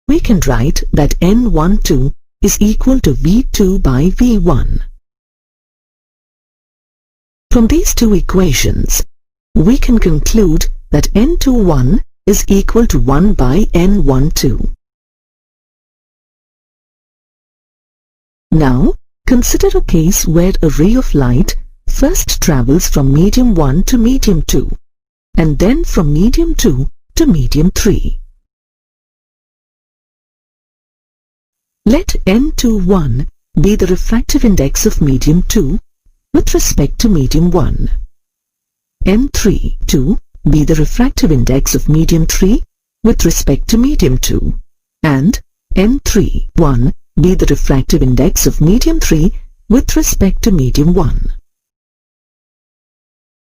we can write that N12 is equal to V2 by V1. From these two equations, we can conclude that N21 is equal to 1 by N12. Now, consider a case where a ray of light first travels from medium 1 to medium 2, and then from medium 2 to medium 3. Let N21 be the refractive index of medium 2 with respect to medium 1. N32 be the refractive index of medium 3 with respect to medium 2. and N3, 1 be the refractive index of medium 3 with respect to medium 1.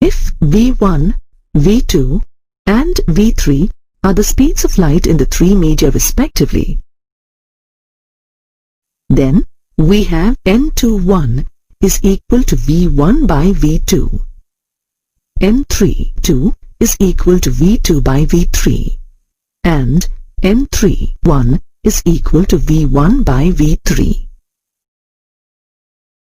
If V1, V2 and V3 are the speeds of light in the three media respectively, then we have N21 is equal to V1 by V2, N32 is equal to V2 by V3, and N31 is equal to V1 by V3.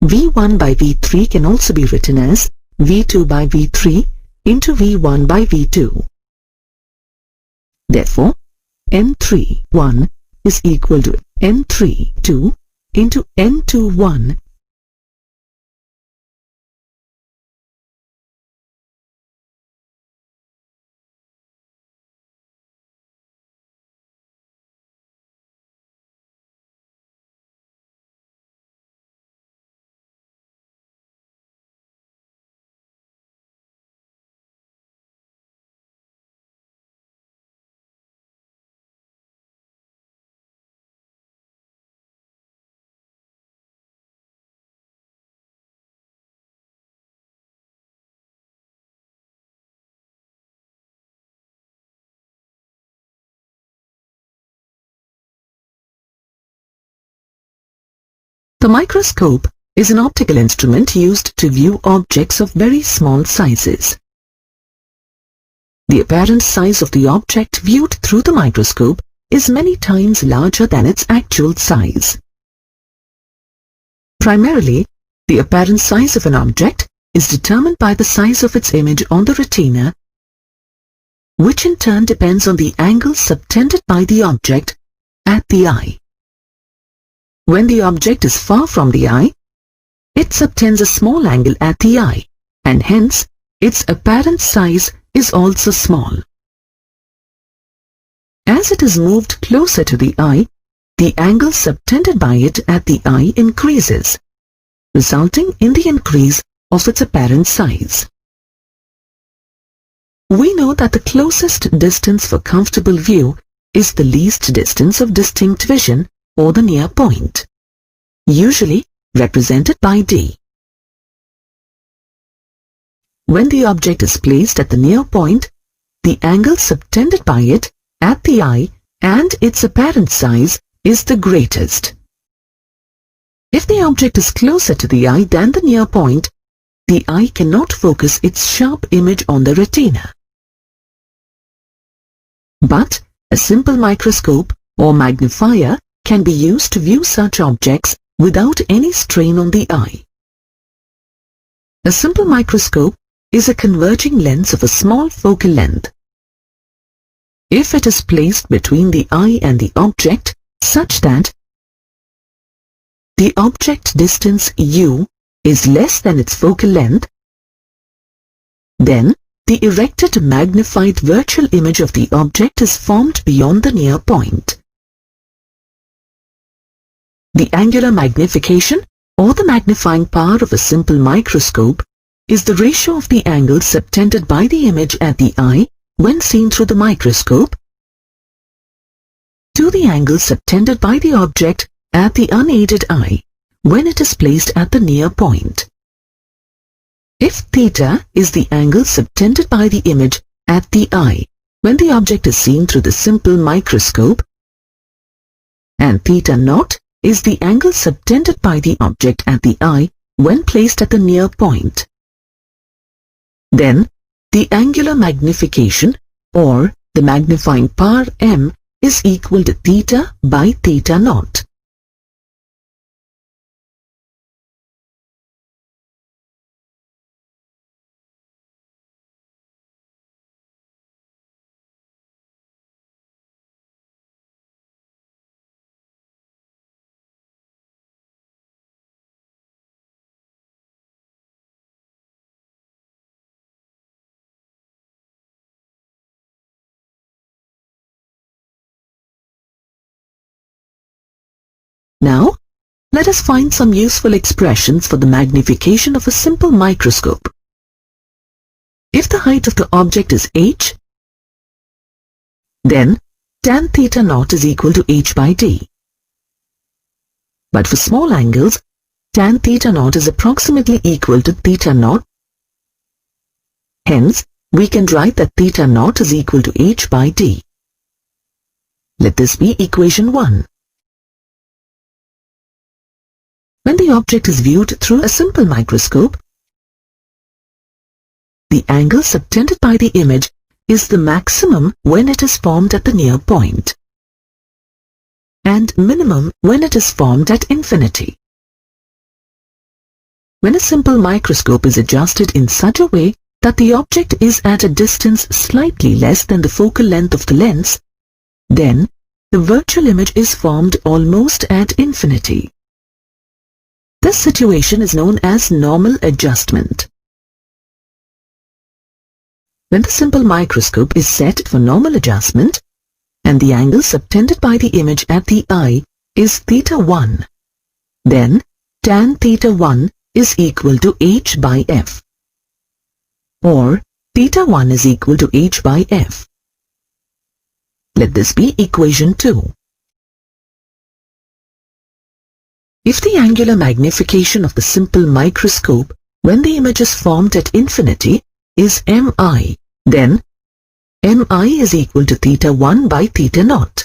V1 by V3 can also be written as V2 by V3 into V1 by V2. Therefore, N31 is equal to N32 into N21. The microscope is an optical instrument used to view objects of very small sizes. The apparent size of the object viewed through the microscope is many times larger than its actual size. Primarily, the apparent size of an object is determined by the size of its image on the retina, which in turn depends on the angle subtended by the object at the eye. When the object is far from the eye, it subtends a small angle at the eye, and hence its apparent size is also small. As it is moved closer to the eye, the angle subtended by it at the eye increases, resulting in the increase of its apparent size. We know that the closest distance for comfortable view is the least distance of distinct vision, or the near point, usually represented by D. When the object is placed at the near point, the angle subtended by it at the eye and its apparent size is the greatest. If the object is closer to the eye than the near point, the eye cannot focus its sharp image on the retina. But a simple microscope or magnifier can be used to view such objects without any strain on the eye. A simple microscope is a converging lens of a small focal length. If it is placed between the eye and the object such that the object distance u is less than its focal length, then the erected magnified virtual image of the object is formed beyond the near point. The angular magnification, or the magnifying power of a simple microscope, is the ratio of the angle subtended by the image at the eye when seen through the microscope to the angle subtended by the object at the unaided eye when it is placed at the near point. If theta is the angle subtended by the image at the eye when the object is seen through the simple microscope, and theta naught is the angle subtended by the object at the eye when placed at the near point, then the angular magnification, or the magnifying power m, is equal to theta by theta naught. Now, let us find some useful expressions for the magnification of a simple microscope. If the height of the object is h, then tan theta naught is equal to h by d. But for small angles, tan theta naught is approximately equal to theta naught. Hence, we can write that theta naught is equal to h by d. Let this be equation 1. When the object is viewed through a simple microscope, the angle subtended by the image is the maximum when it is formed at the near point, and minimum when it is formed at infinity. When a simple microscope is adjusted in such a way that the object is at a distance slightly less than the focal length of the lens, then the virtual image is formed almost at infinity. This situation is known as normal adjustment. When the simple microscope is set for normal adjustment and the angle subtended by the image at the eye is theta 1, then tan theta 1 is equal to h by f, or theta 1 is equal to h by f. Let this be equation 2. If the angular magnification of the simple microscope when the image is formed at infinity is mi, then mi is equal to theta 1 by theta naught.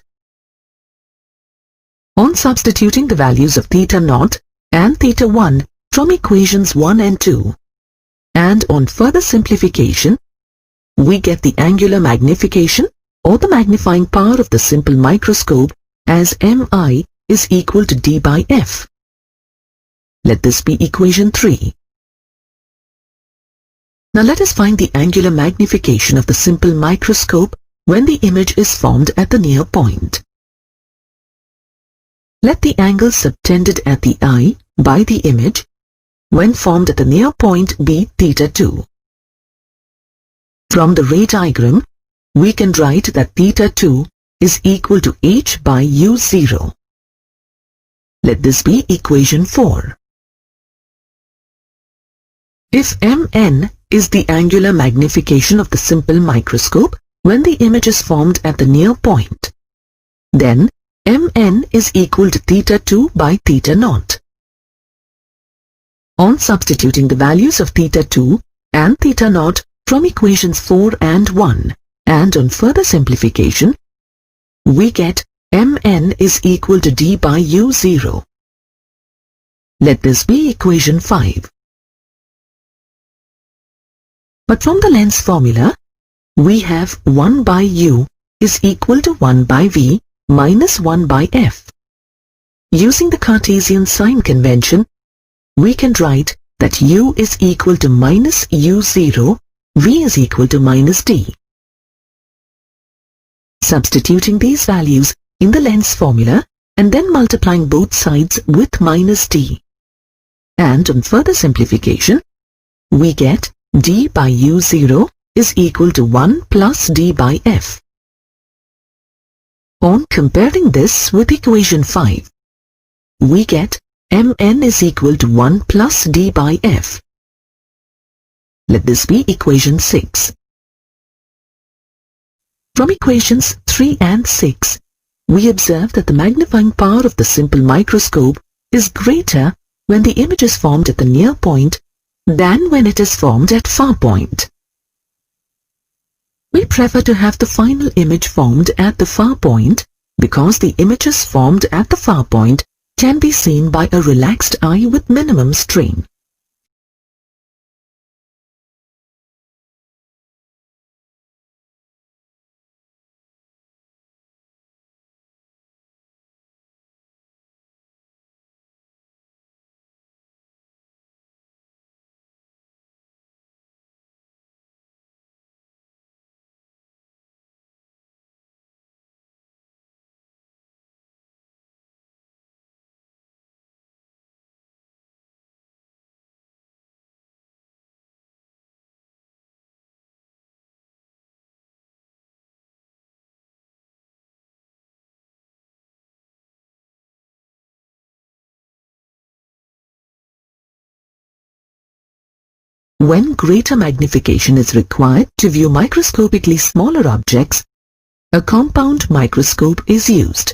On substituting the values of theta naught and theta 1 from equations 1 and 2, and on further simplification, we get the angular magnification or the magnifying power of the simple microscope as mi is equal to d by f. Let this be equation 3. Now let us find the angular magnification of the simple microscope when the image is formed at the near point. Let the angle subtended at the eye by the image when formed at the near point be theta 2. From the ray diagram, we can write that theta 2 is equal to h by u0. Let this be equation 4. If mn is the angular magnification of the simple microscope when the image is formed at the near point, then mn is equal to theta 2 by theta naught. On substituting the values of theta 2 and theta naught from equations 4 and 1, and on further simplification, we get mn is equal to d by u0. Let this be equation 5. But from the lens formula, we have 1 by u is equal to 1 by v minus 1 by f. Using the Cartesian sign convention, we can write that u is equal to minus u0, v is equal to minus d. Substituting these values in the lens formula and then multiplying both sides with minus d. And on further simplification, we get d by u0 is equal to 1 plus d by f. On comparing this with equation 5, we get mn is equal to 1 plus d by f. Let this be equation 6. From equations 3 and 6, we observe that the magnifying power of the simple microscope is greater when the image is formed at the near point than when it is formed at far point. We prefer to have the final image formed at the far point because the images formed at the far point can be seen by a relaxed eye with minimum strain. When greater magnification is required to view microscopically smaller objects, a compound microscope is used.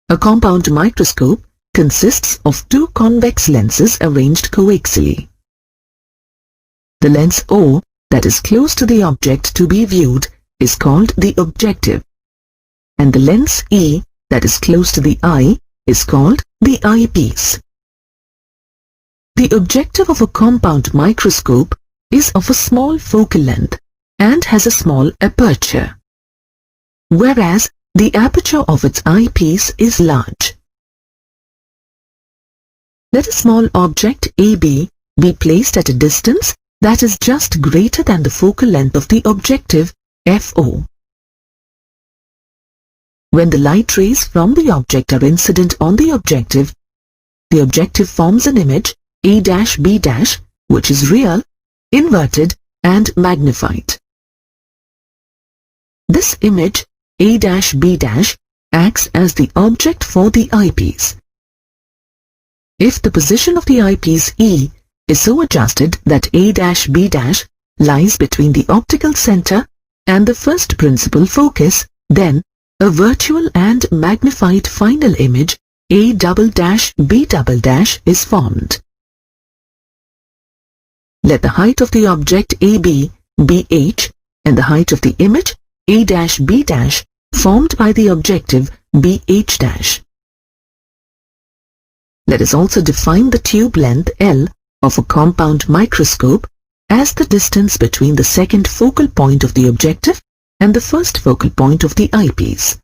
A compound microscope consists of two convex lenses arranged coaxially. The lens O, that is close to the object to be viewed, is called the objective, and the lens E, that is close to the eye, is called the eyepiece. The objective of a compound microscope is of a small focal length and has a small aperture, whereas the aperture of its eyepiece is large. Let a small object AB be placed at a distance that is just greater than the focal length of the objective FO. When the light rays from the object are incident on the objective forms an image A-B-, which is real, inverted and magnified. This image A-B' acts as the object for the eyepiece. If the position of the eyepiece E is so adjusted that A-B' lies between the optical center and the first principal focus, then a virtual and magnified final image A"B" is formed. Let the height of the object AB be h and the height of the image A''B' formed by the objective be h'. Let us also define the tube length L of a compound microscope as the distance between the second focal point of the objective and the first focal point of the eyepiece.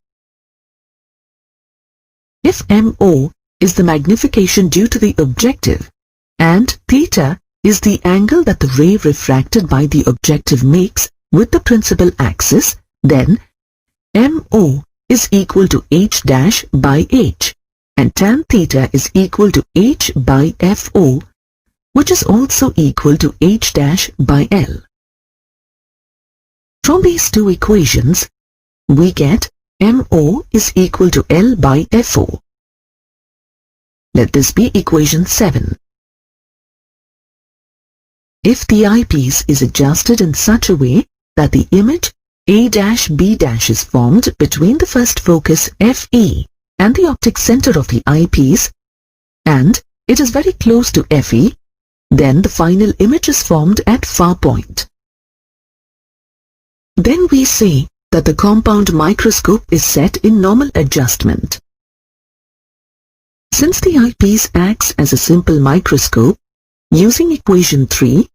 If MO is the magnification due to the objective and theta is the angle that the ray refracted by the objective makes with the principal axis, then MO is equal to h' by h and tan theta is equal to h by FO, which is also equal to h' by L. From these two equations, we get MO is equal to L by FO. Let this be equation 7. If the eyepiece is adjusted in such a way that the image A''B' is formed between the first focus FE and the optic center of the eyepiece, and it is very close to FE, then the final image is formed at far point. Then we say that the compound microscope is set in normal adjustment. Since the eyepiece acts as a simple microscope, using equation 3,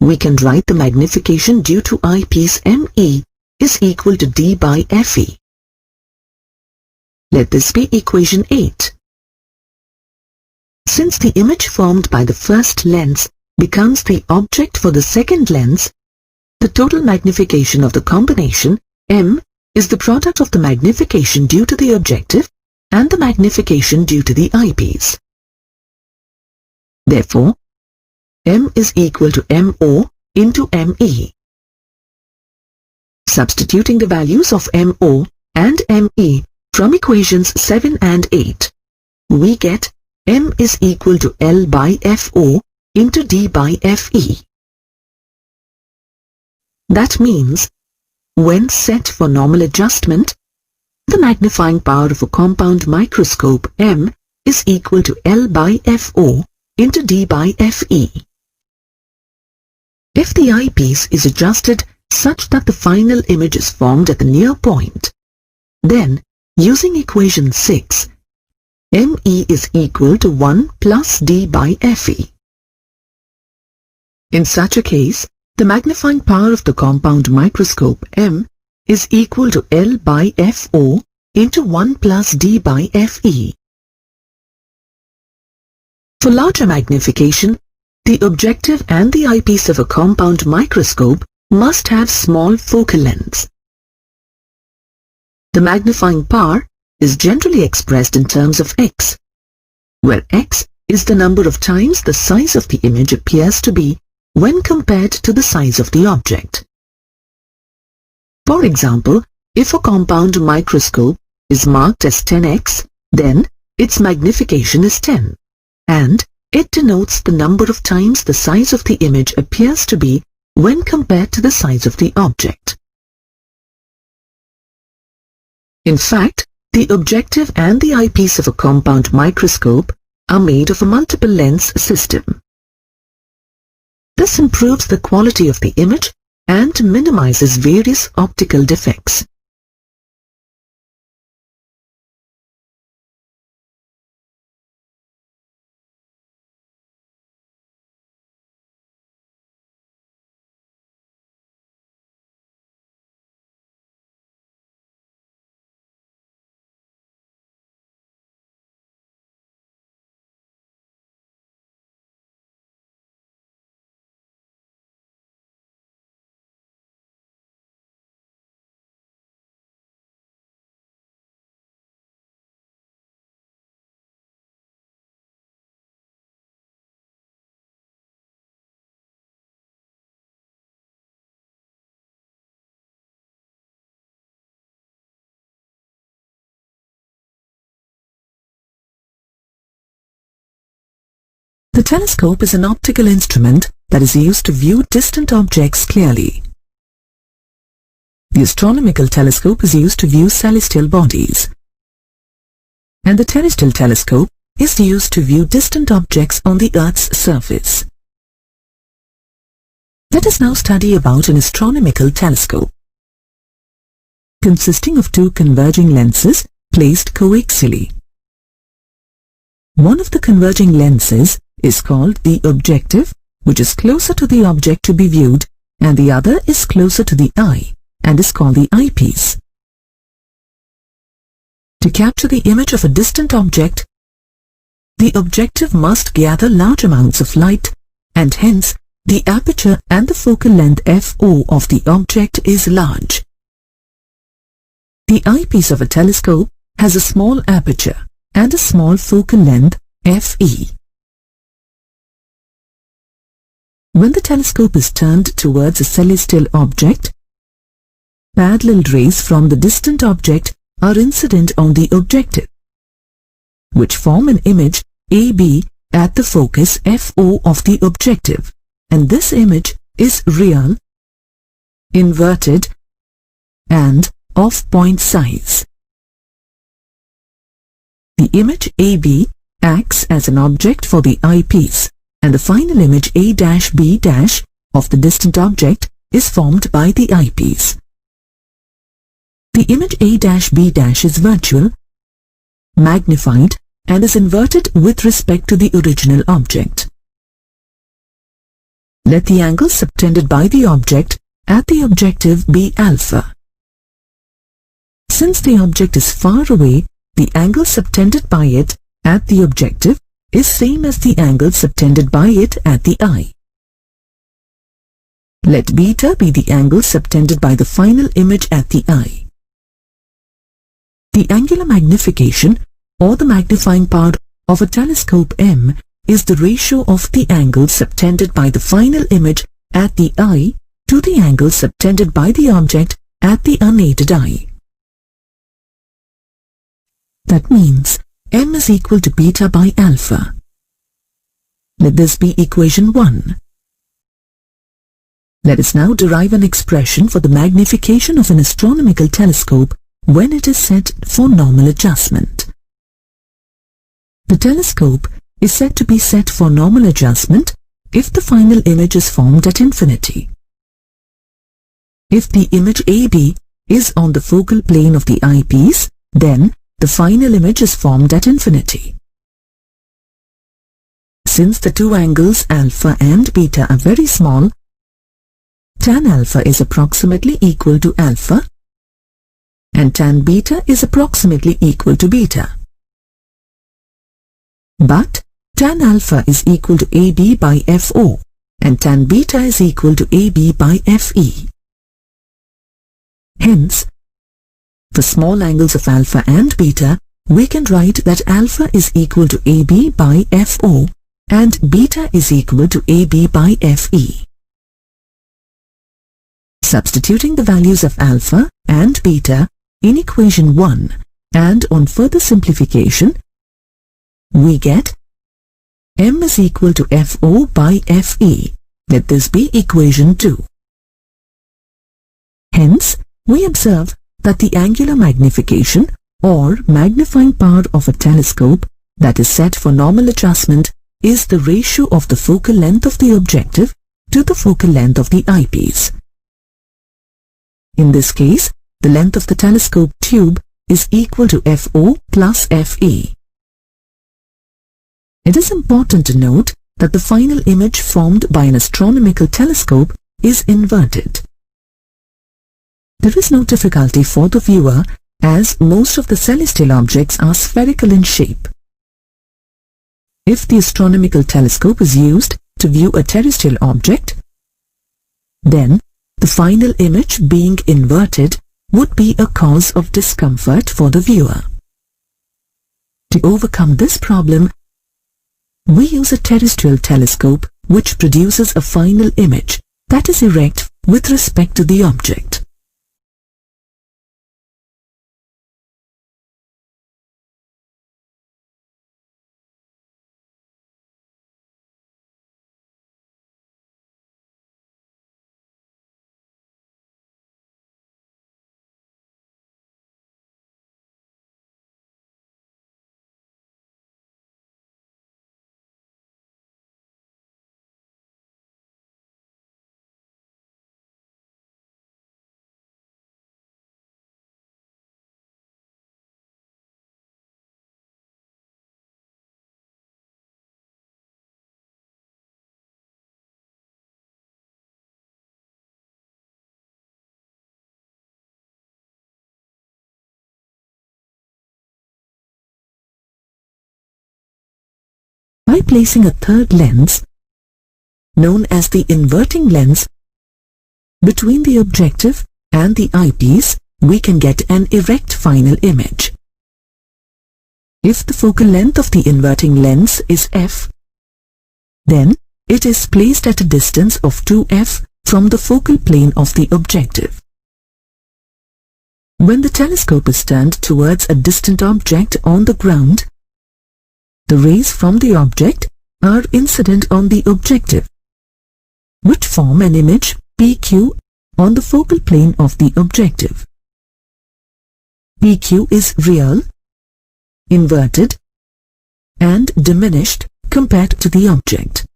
we can write the magnification due to eyepiece ME is equal to D by FE. Let this be equation 8. Since the image formed by the first lens becomes the object for the second lens, the total magnification of the combination M is the product of the magnification due to the objective and the magnification due to the eyepiece. Therefore, M is equal to MO into ME. Substituting the values of MO and ME from equations 7 and 8, we get M is equal to L by FO into D by FE. That means, when set for normal adjustment, the magnifying power of a compound microscope M is equal to L by FO into D by FE. If the eyepiece is adjusted such that the final image is formed at the near point, then, using equation 6, ME is equal to 1 plus D by FE. In such a case, the magnifying power of the compound microscope M is equal to L by FO into 1 plus D by FE. For larger magnification, the objective and the eyepiece of a compound microscope must have small focal lengths. The magnifying power is generally expressed in terms of x, where x is the number of times the size of the image appears to be when compared to the size of the object. For example, if a compound microscope is marked as 10x, then its magnification is 10, and it denotes the number of times the size of the image appears to be when compared to the size of the object. In fact, the objective and the eyepiece of a compound microscope are made of a multiple lens system. This improves the quality of the image and minimizes various optical defects. The telescope is an optical instrument that is used to view distant objects clearly. The astronomical telescope is used to view celestial bodies, and the terrestrial telescope is used to view distant objects on the Earth's surface. Let us now study about an astronomical telescope. Consisting of two converging lenses placed coaxially. One of the converging lenses is called the objective, which is closer to the object to be viewed, and the other is closer to the eye and is called the eyepiece. To capture the image of a distant object, the objective must gather large amounts of light, and hence the aperture and the focal length FO of the object is large. The eyepiece of a telescope has a small aperture and a small focal length FE. When the telescope is turned towards a celestial object, parallel rays from the distant object are incident on the objective, which form an image AB at the focus FO of the objective, and this image is real, inverted, and of point size. The image AB acts as an object for the eyepiece, and the final image A-B- of the distant object is formed by the eyepiece. The image A-B- is virtual, magnified, and is inverted with respect to the original object. Let the angle subtended by the object at the objective be alpha. Since the object is far away, the angle subtended by it at the objective is same as the angle subtended by it at the eye. Let beta be the angle subtended by the final image at the eye. The angular magnification, or the magnifying power of a telescope M, is the ratio of the angle subtended by the final image at the eye to the angle subtended by the object at the unaided eye. That means M is equal to beta by alpha. Let this be equation 1. Let us now derive an expression for the magnification of an astronomical telescope when it is set for normal adjustment. The telescope is said to be set for normal adjustment if the final image is formed at infinity. If the image AB is on the focal plane of the eyepiece, then the final image is formed at infinity. Since the two angles alpha and beta are very small, tan alpha is approximately equal to alpha, and tan beta is approximately equal to beta. But tan alpha is equal to AB by FO, and tan beta is equal to AB by FE. Hence, for small angles of alpha and beta, we can write that alpha is equal to AB by FO and beta is equal to AB by FE. Substituting the values of alpha and beta in equation 1 and on further simplification, we get M is equal to FO by FE. Let this be equation 2. Hence, we observe that the angular magnification or magnifying power of a telescope that is set for normal adjustment is the ratio of the focal length of the objective to the focal length of the eyepiece. In this case, the length of the telescope tube is equal to FO plus FE. It is important to note that the final image formed by an astronomical telescope is inverted. There is no difficulty for the viewer as most of the celestial objects are spherical in shape. If the astronomical telescope is used to view a terrestrial object, then the final image being inverted would be a cause of discomfort for the viewer. To overcome this problem, we use a terrestrial telescope which produces a final image that is erect with respect to the object. By placing a third lens, known as the inverting lens, between the objective and the eyepiece, we can get an erect final image. If the focal length of the inverting lens is f, then it is placed at a distance of 2f from the focal plane of the objective. When the telescope is turned towards a distant object on the ground, the rays from the object are incident on the objective, which form an image PQ on the focal plane of the objective. PQ is real, inverted, and diminished compared to the object.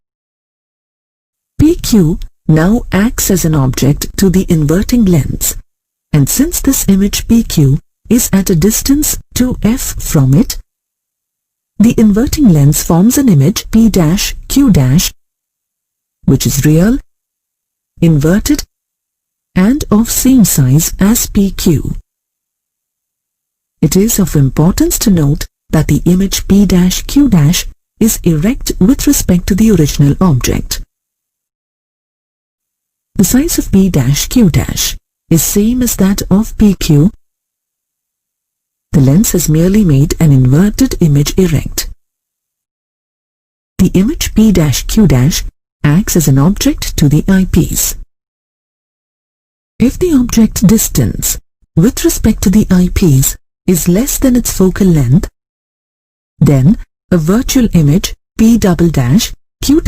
PQ now acts as an object to the inverting lens, and since this image PQ is at a distance 2f from it, the inverting lens forms an image P', which is real, inverted, and of same size as PQ. It is of importance to note that the image P', is erect with respect to the original object. The size of P', is same as that of PQ. The lens has merely made an inverted image erect. The image P', acts as an object to the eyepiece. If the object distance with respect to the eyepiece is less than its focal length, then a virtual image P', Q',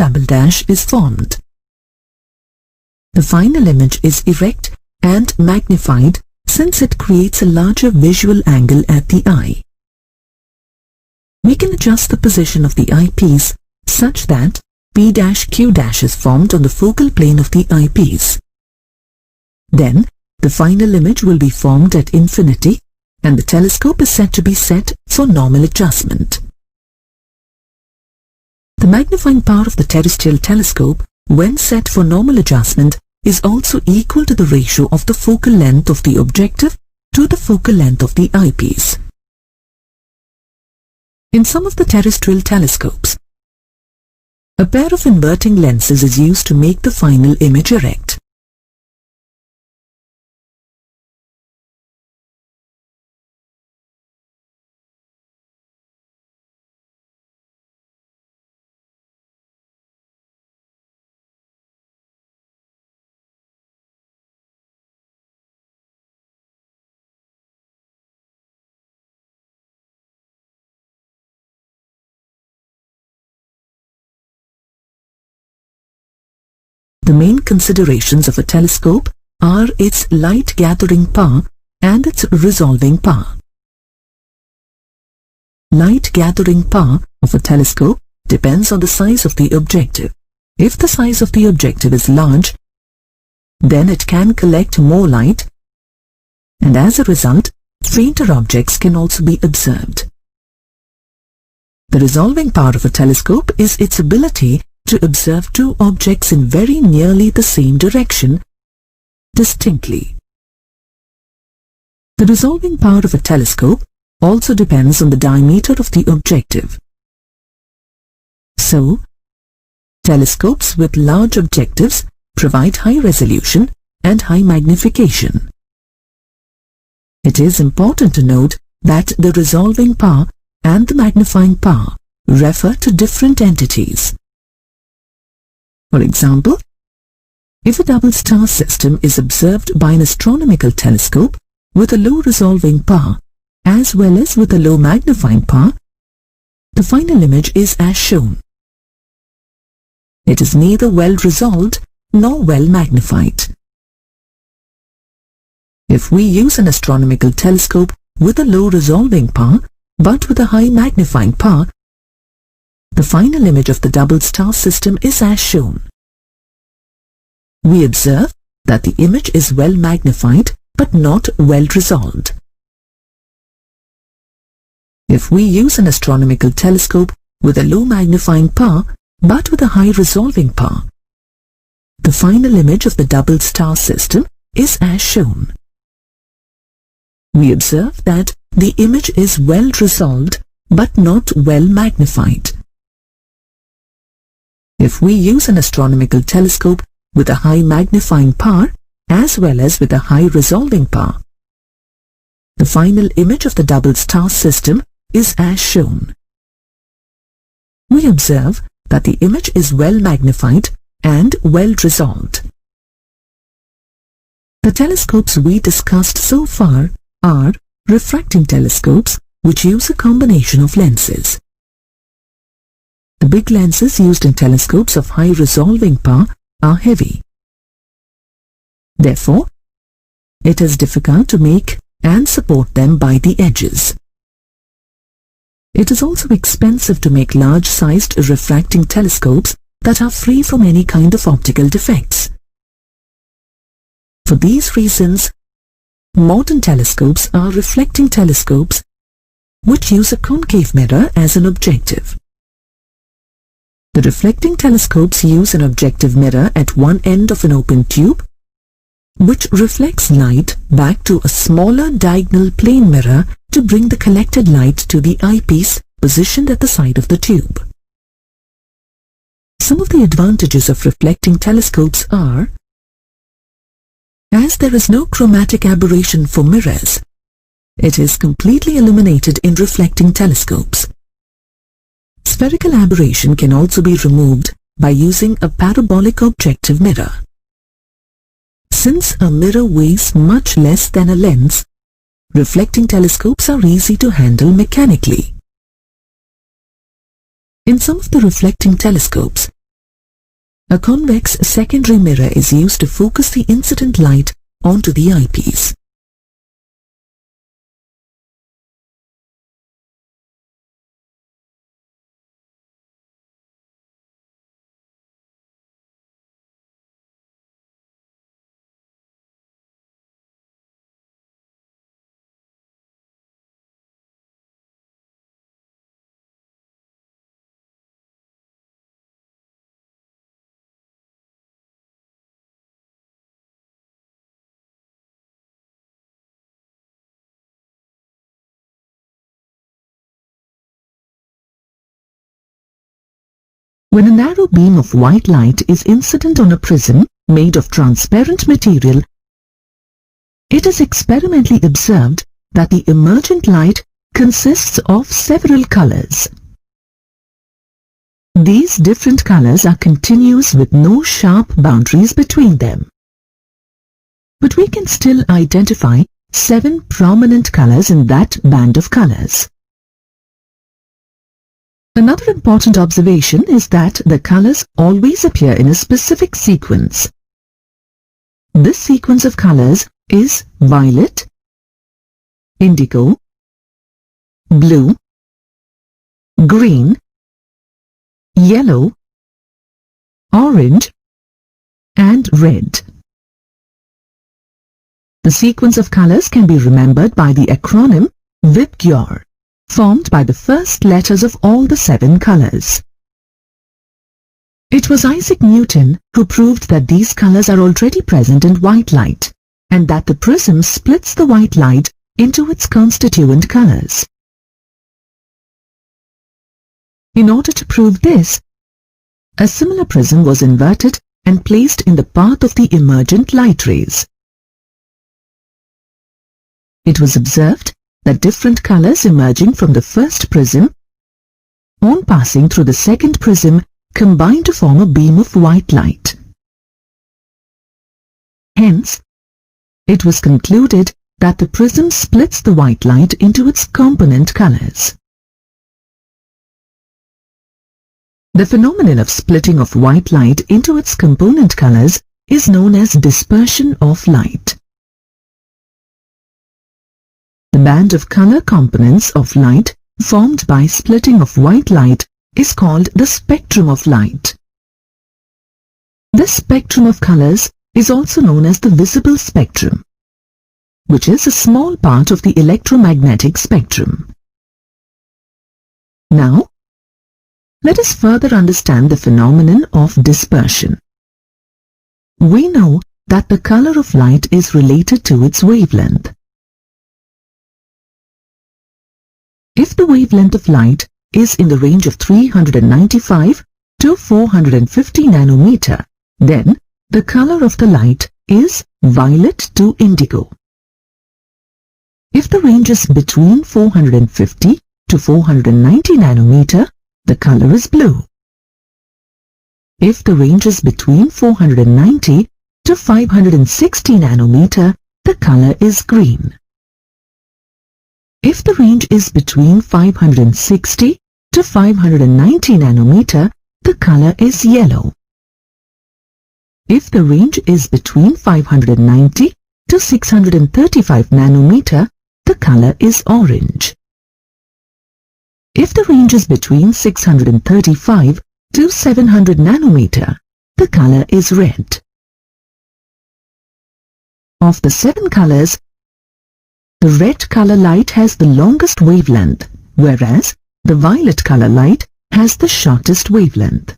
is formed. The final image is erect and magnified since it creates a larger visual angle at the eye. We can adjust the position of the eyepiece such that P', Q' is formed on the focal plane of the eyepiece. Then, the final image will be formed at infinity and the telescope is said to be set for normal adjustment. The magnifying power of the terrestrial telescope, when set for normal adjustment, is also equal to the ratio of the focal length of the objective to the focal length of the eyepiece. In some of the terrestrial telescopes, a pair of inverting lenses is used to make the final image erect. The main considerations of a telescope are its light gathering power and its resolving power. Light gathering power of a telescope depends on the size of the objective. If the size of the objective is large, then it can collect more light, and as a result, fainter objects can also be observed. The resolving power of a telescope is its ability to observe two objects in very nearly the same direction distinctly. The resolving power of a telescope also depends on the diameter of the objective. So, telescopes with large objectives provide high resolution and high magnification. It is important to note that the resolving power and the magnifying power refer to different entities. For example, if a double star system is observed by an astronomical telescope with a low resolving power as well as with a low magnifying power, the final image is as shown. It is neither well resolved nor well magnified. If we use an astronomical telescope with a low resolving power but with a high magnifying power, the final image of the double star system is as shown. We observe that the image is well magnified but not well resolved. If we use an astronomical telescope with a low magnifying power but with a high resolving power, the final image of the double star system is as shown. We observe that the image is well resolved but not well magnified. If we use an astronomical telescope with a high magnifying power as well as with a high resolving power, the final image of the double star system is as shown. We observe that the image is well magnified and well resolved. The telescopes we discussed so far are refracting telescopes which use a combination of lenses. The big lenses used in telescopes of high resolving power are heavy. Therefore, it is difficult to make and support them by the edges. It is also expensive to make large-sized refracting telescopes that are free from any kind of optical defects. For these reasons, modern telescopes are reflecting telescopes which use a concave mirror as an objective. The reflecting telescopes use an objective mirror at one end of an open tube, which reflects light back to a smaller diagonal plane mirror to bring the collected light to the eyepiece positioned at the side of the tube. Some of the advantages of reflecting telescopes are: as there is no chromatic aberration for mirrors, it is completely illuminated in reflecting telescopes. Spherical aberration can also be removed by using a parabolic objective mirror. Since a mirror weighs much less than a lens, reflecting telescopes are easy to handle mechanically. In some of the reflecting telescopes, a convex secondary mirror is used to focus the incident light onto the eyepiece. When a narrow beam of white light is incident on a prism made of transparent material, it is experimentally observed that the emergent light consists of several colors. These different colors are continuous with no sharp boundaries between them. But we can still identify 7 prominent colors in that band of colors. Another important observation is that the colors always appear in a specific sequence. This sequence of colors is violet, indigo, blue, green, yellow, orange, and red. The sequence of colors can be remembered by the acronym VIBGYOR, formed by the first letters of all the 7 colors. It was Isaac Newton who proved that these colors are already present in white light, and that the prism splits the white light into its constituent colors. In order to prove this, a similar prism was inverted and placed in the path of the emergent light rays. It was observed that different colors emerging from the first prism, on passing through the second prism, combine to form a beam of white light. Hence, it was concluded that the prism splits the white light into its component colors. The phenomenon of splitting of white light into its component colors is known as dispersion of light. The band of color components of light formed by splitting of white light is called the spectrum of light. This spectrum of colors is also known as the visible spectrum, which is a small part of the electromagnetic spectrum. Now, let us further understand the phenomenon of dispersion. We know that the color of light is related to its wavelength. If the wavelength of light is in the range of 395 to 450 nanometer, then the color of the light is violet to indigo. If the range is between 450 to 490 nanometer, the color is blue. If the range is between 490 to 560 nanometer, the color is green. If the range is between 560 to 590 nanometer, the color is yellow. If the range is between 590 to 635 nanometer, the color is orange. If the range is between 635 to 700 nanometer, the color is red. Of the 7 colors, the red color light has the longest wavelength, whereas the violet color light has the shortest wavelength.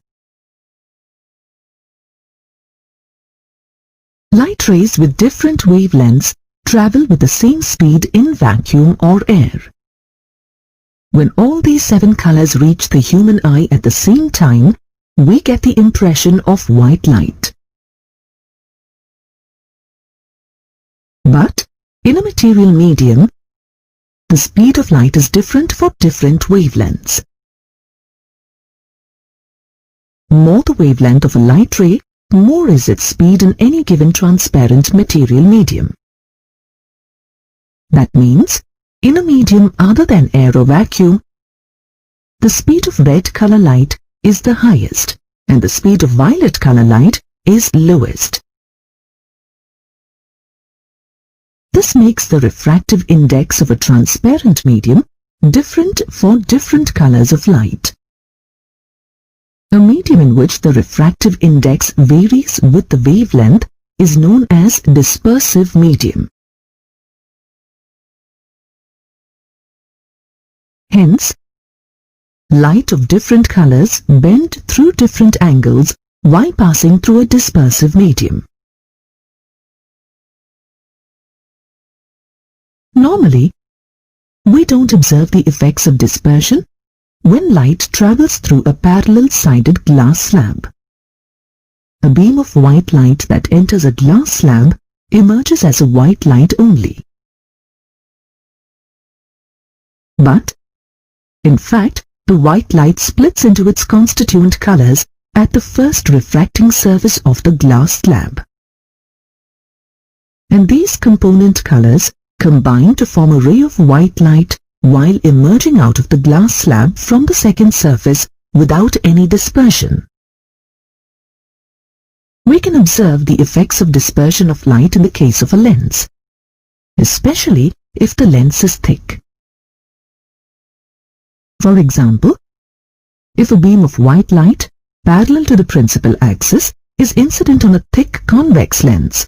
Light rays with different wavelengths travel with the same speed in vacuum or air. When all these 7 colors reach the human eye at the same time, we get the impression of white light. But in a material medium, the speed of light is different for different wavelengths. More the wavelength of a light ray, more is its speed in any given transparent material medium. That means, in a medium other than air or vacuum, the speed of red color light is the highest and the speed of violet color light is lowest. This makes the refractive index of a transparent medium different for different colors of light. A medium in which the refractive index varies with the wavelength is known as dispersive medium. Hence, light of different colors bend through different angles while passing through a dispersive medium. Normally, we don't observe the effects of dispersion when light travels through a parallel-sided glass slab. A beam of white light that enters a glass slab emerges as a white light only. But, in fact, the white light splits into its constituent colors at the first refracting surface of the glass slab. And these component colors combine to form a ray of white light while emerging out of the glass slab from the second surface without any dispersion. We can observe the effects of dispersion of light in the case of a lens, especially if the lens is thick. For example, if a beam of white light parallel to the principal axis is incident on a thick convex lens,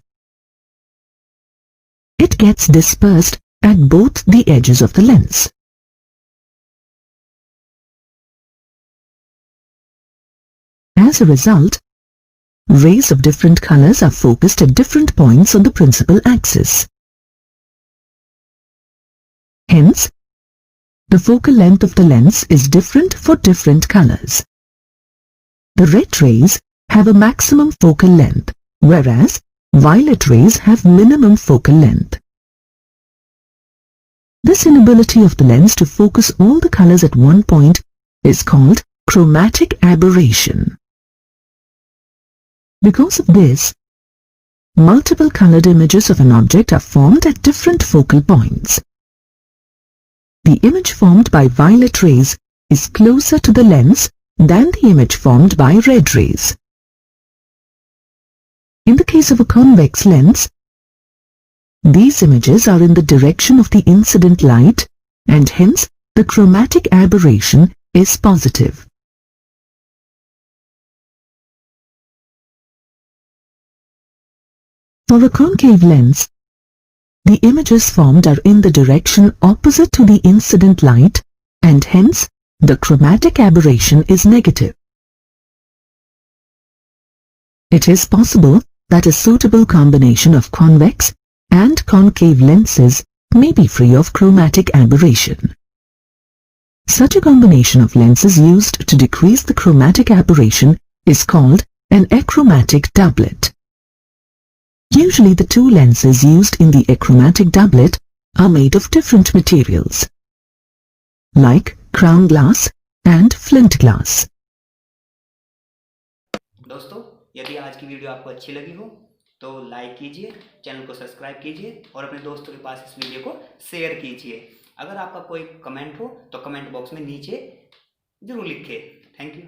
it gets dispersed at both the edges of the lens. As a result, rays of different colors are focused at different points on the principal axis. Hence, the focal length of the lens is different for different colors. The red rays have a maximum focal length, whereas violet rays have minimum focal length. This inability of the lens to focus all the colors at one point is called chromatic aberration. Because of this, multiple colored images of an object are formed at different focal points. The image formed by violet rays is closer to the lens than the image formed by red rays. In the case of a convex lens, these images are in the direction of the incident light, and hence the chromatic aberration is positive. For a concave lens, the images formed are in the direction opposite to the incident light, and hence the chromatic aberration is negative. It is possible that a suitable combination of convex and concave lenses may be free of chromatic aberration. Such a combination of lenses used to decrease the chromatic aberration is called an achromatic doublet. Usually the two lenses used in the achromatic doublet are made of different materials, like crown glass and flint glass. दोस्तों, यदि आज की video आपको अच्छी लगी हो तो like कीजिए, चैनल को सब्सक्राइब कीजिए और अपने दोस्तों के पास इस वीडियो को शेयर कीजिए। अगर आपका कोई कमेंट हो तो कमेंट बॉक्स में नीचे ज़रूर लिखिए। Thank you.